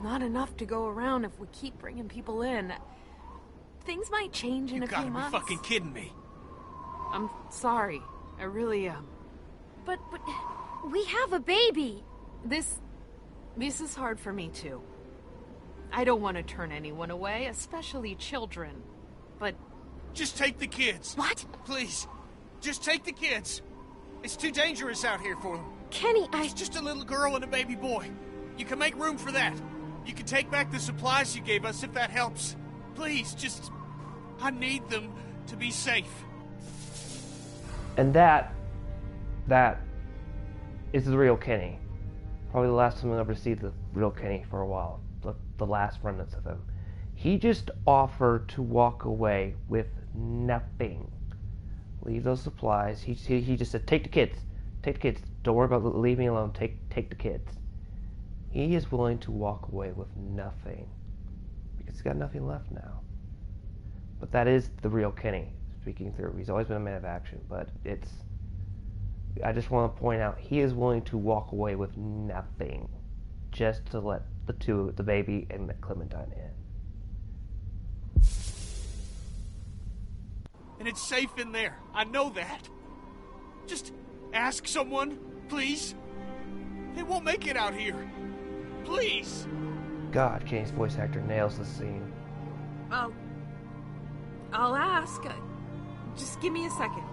L: not enough to go around if we keep bringing people in. Things might change in a few months.
H: You gotta be fucking kidding me.
L: I'm sorry. I really am.
J: But we have a baby.
L: This is hard for me too. I don't want to turn anyone away, especially children. But
H: just take the kids.
J: What?
H: Please. Just take the kids. It's too dangerous out here for them.
J: Kenny,
H: It's just a little girl and a baby boy. You can make room for that. You can take back the supplies you gave us if that helps. Please, just... I need them to be safe.
A: And that is the real Kenny. Probably the last time we'll ever see the real Kenny for a while. The last remnants of him. He just offered to walk away with nothing. Leave those supplies. He just said, take the kids. Take the kids. Don't worry about leaving me alone. Take the kids. He is willing to walk away with nothing. Because he's got nothing left now. But that is the real Kenny speaking through. He's always been a man of action. But I just want to point out, he is willing to walk away with nothing. Just to let the baby and Clementine in.
H: And it's safe in there. I know that. Just ask someone, please. They won't make it out here. Please.
A: God, Kenny's voice actor nails the scene.
L: I'll ask. Just give me a second.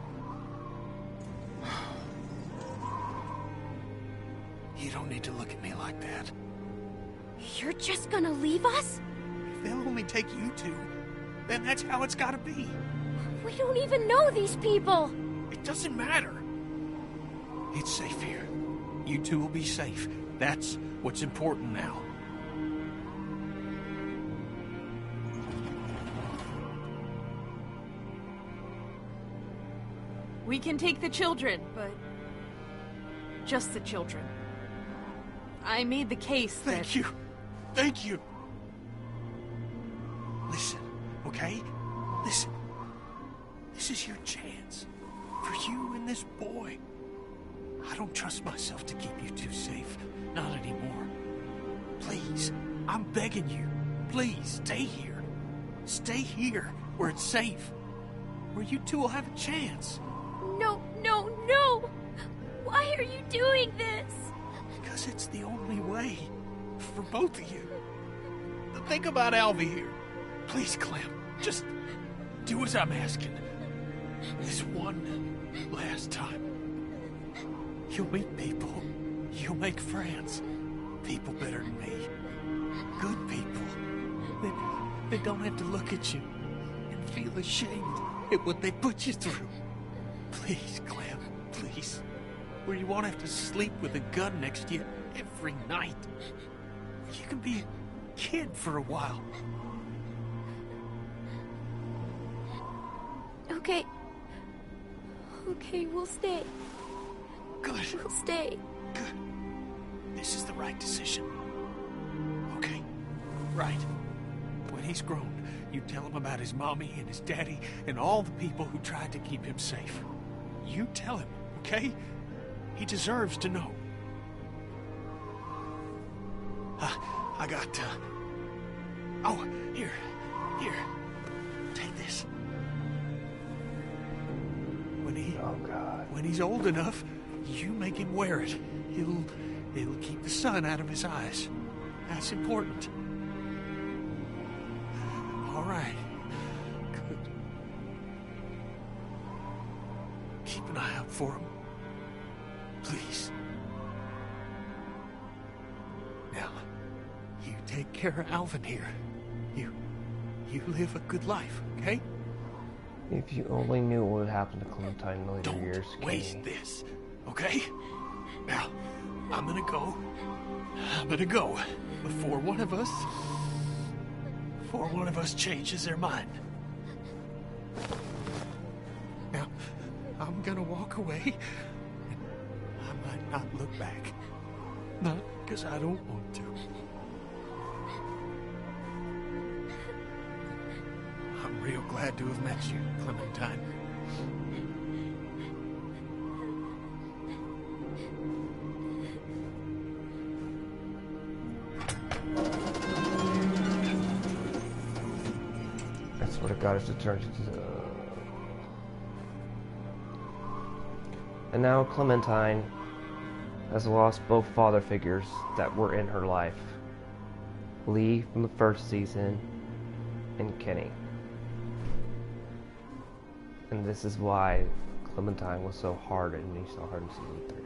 H: You don't need to look at me like that.
J: You're just gonna leave us?
H: If they'll only take you two, then that's how it's gotta be.
J: We don't even know these people.
H: It doesn't matter. It's safe here. You two will be safe. That's what's important now.
L: We can take the children, but just the children. I made the case that...
H: Thank you. Thank you. Listen, okay? Listen. This is your chance. For you and this boy. I don't trust myself to keep you two safe. Not anymore. Please, I'm begging you. Please, stay here. Stay here, where it's safe. Where you two will have a chance.
J: No, no, no! Why are you doing this?
H: Because it's the only way. for both of you. Think about Alvy here. Please, Clem, just do as I'm asking. This one last time. You'll meet people. You'll make friends. People better than me. Good people. They don't have to look at you and feel ashamed at what they put you through. Please, Clem, please. Where you won't have to sleep with a gun next to you every night. You can be a kid for a while.
E: Okay. Okay, we'll stay.
H: Good.
E: We'll stay.
H: Good. This is the right decision. Okay? Right. When he's grown, you tell him about his mommy and his daddy and all the people who tried to keep him safe. You tell him, okay? He deserves to know. I got, oh, here. Take this. When he's old enough, you make him wear it. It'll keep the sun out of his eyes. That's important. All right. Good. Keep an eye out for him. Please. Now, you take care of Alvin here. You live a good life, okay?
A: If you only knew what would happen to Clementine in the later years,
H: Don't waste this, okay? Now, I'm gonna go. Before one of us changes their mind. Now, I'm gonna walk away. I might not look back. Not because I don't want to. I'm real glad to have met you, Clementine.
A: That's what it got us to turn to. And now Clementine has lost both father figures that were in her life. Lee from the first season and Kenny. And this is why Clementine was so hard and you saw her in season 3.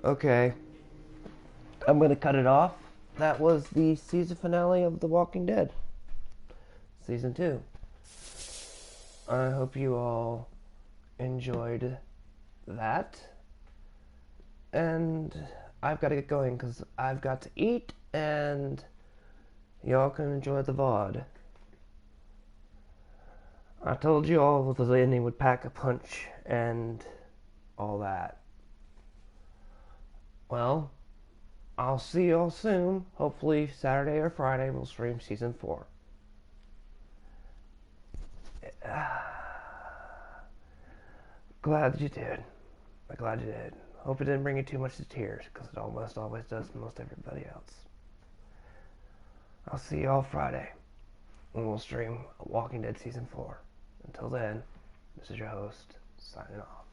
A: Okay, I'm gonna cut it off. That was the season finale of The Walking Dead, season 2. I hope you all enjoyed that, and I've got to get going because I've got to eat, and y'all can enjoy the VOD. I told you all the ending would pack a punch and all that. Well, I'll see y'all soon. Hopefully Saturday or Friday we'll stream season 4. Glad you did. I'm glad you did. Hope it didn't bring you too much to tears, because it almost always does to most everybody else. I'll see y'all Friday when we'll stream Walking Dead season 4. Until then, this is your host, signing off.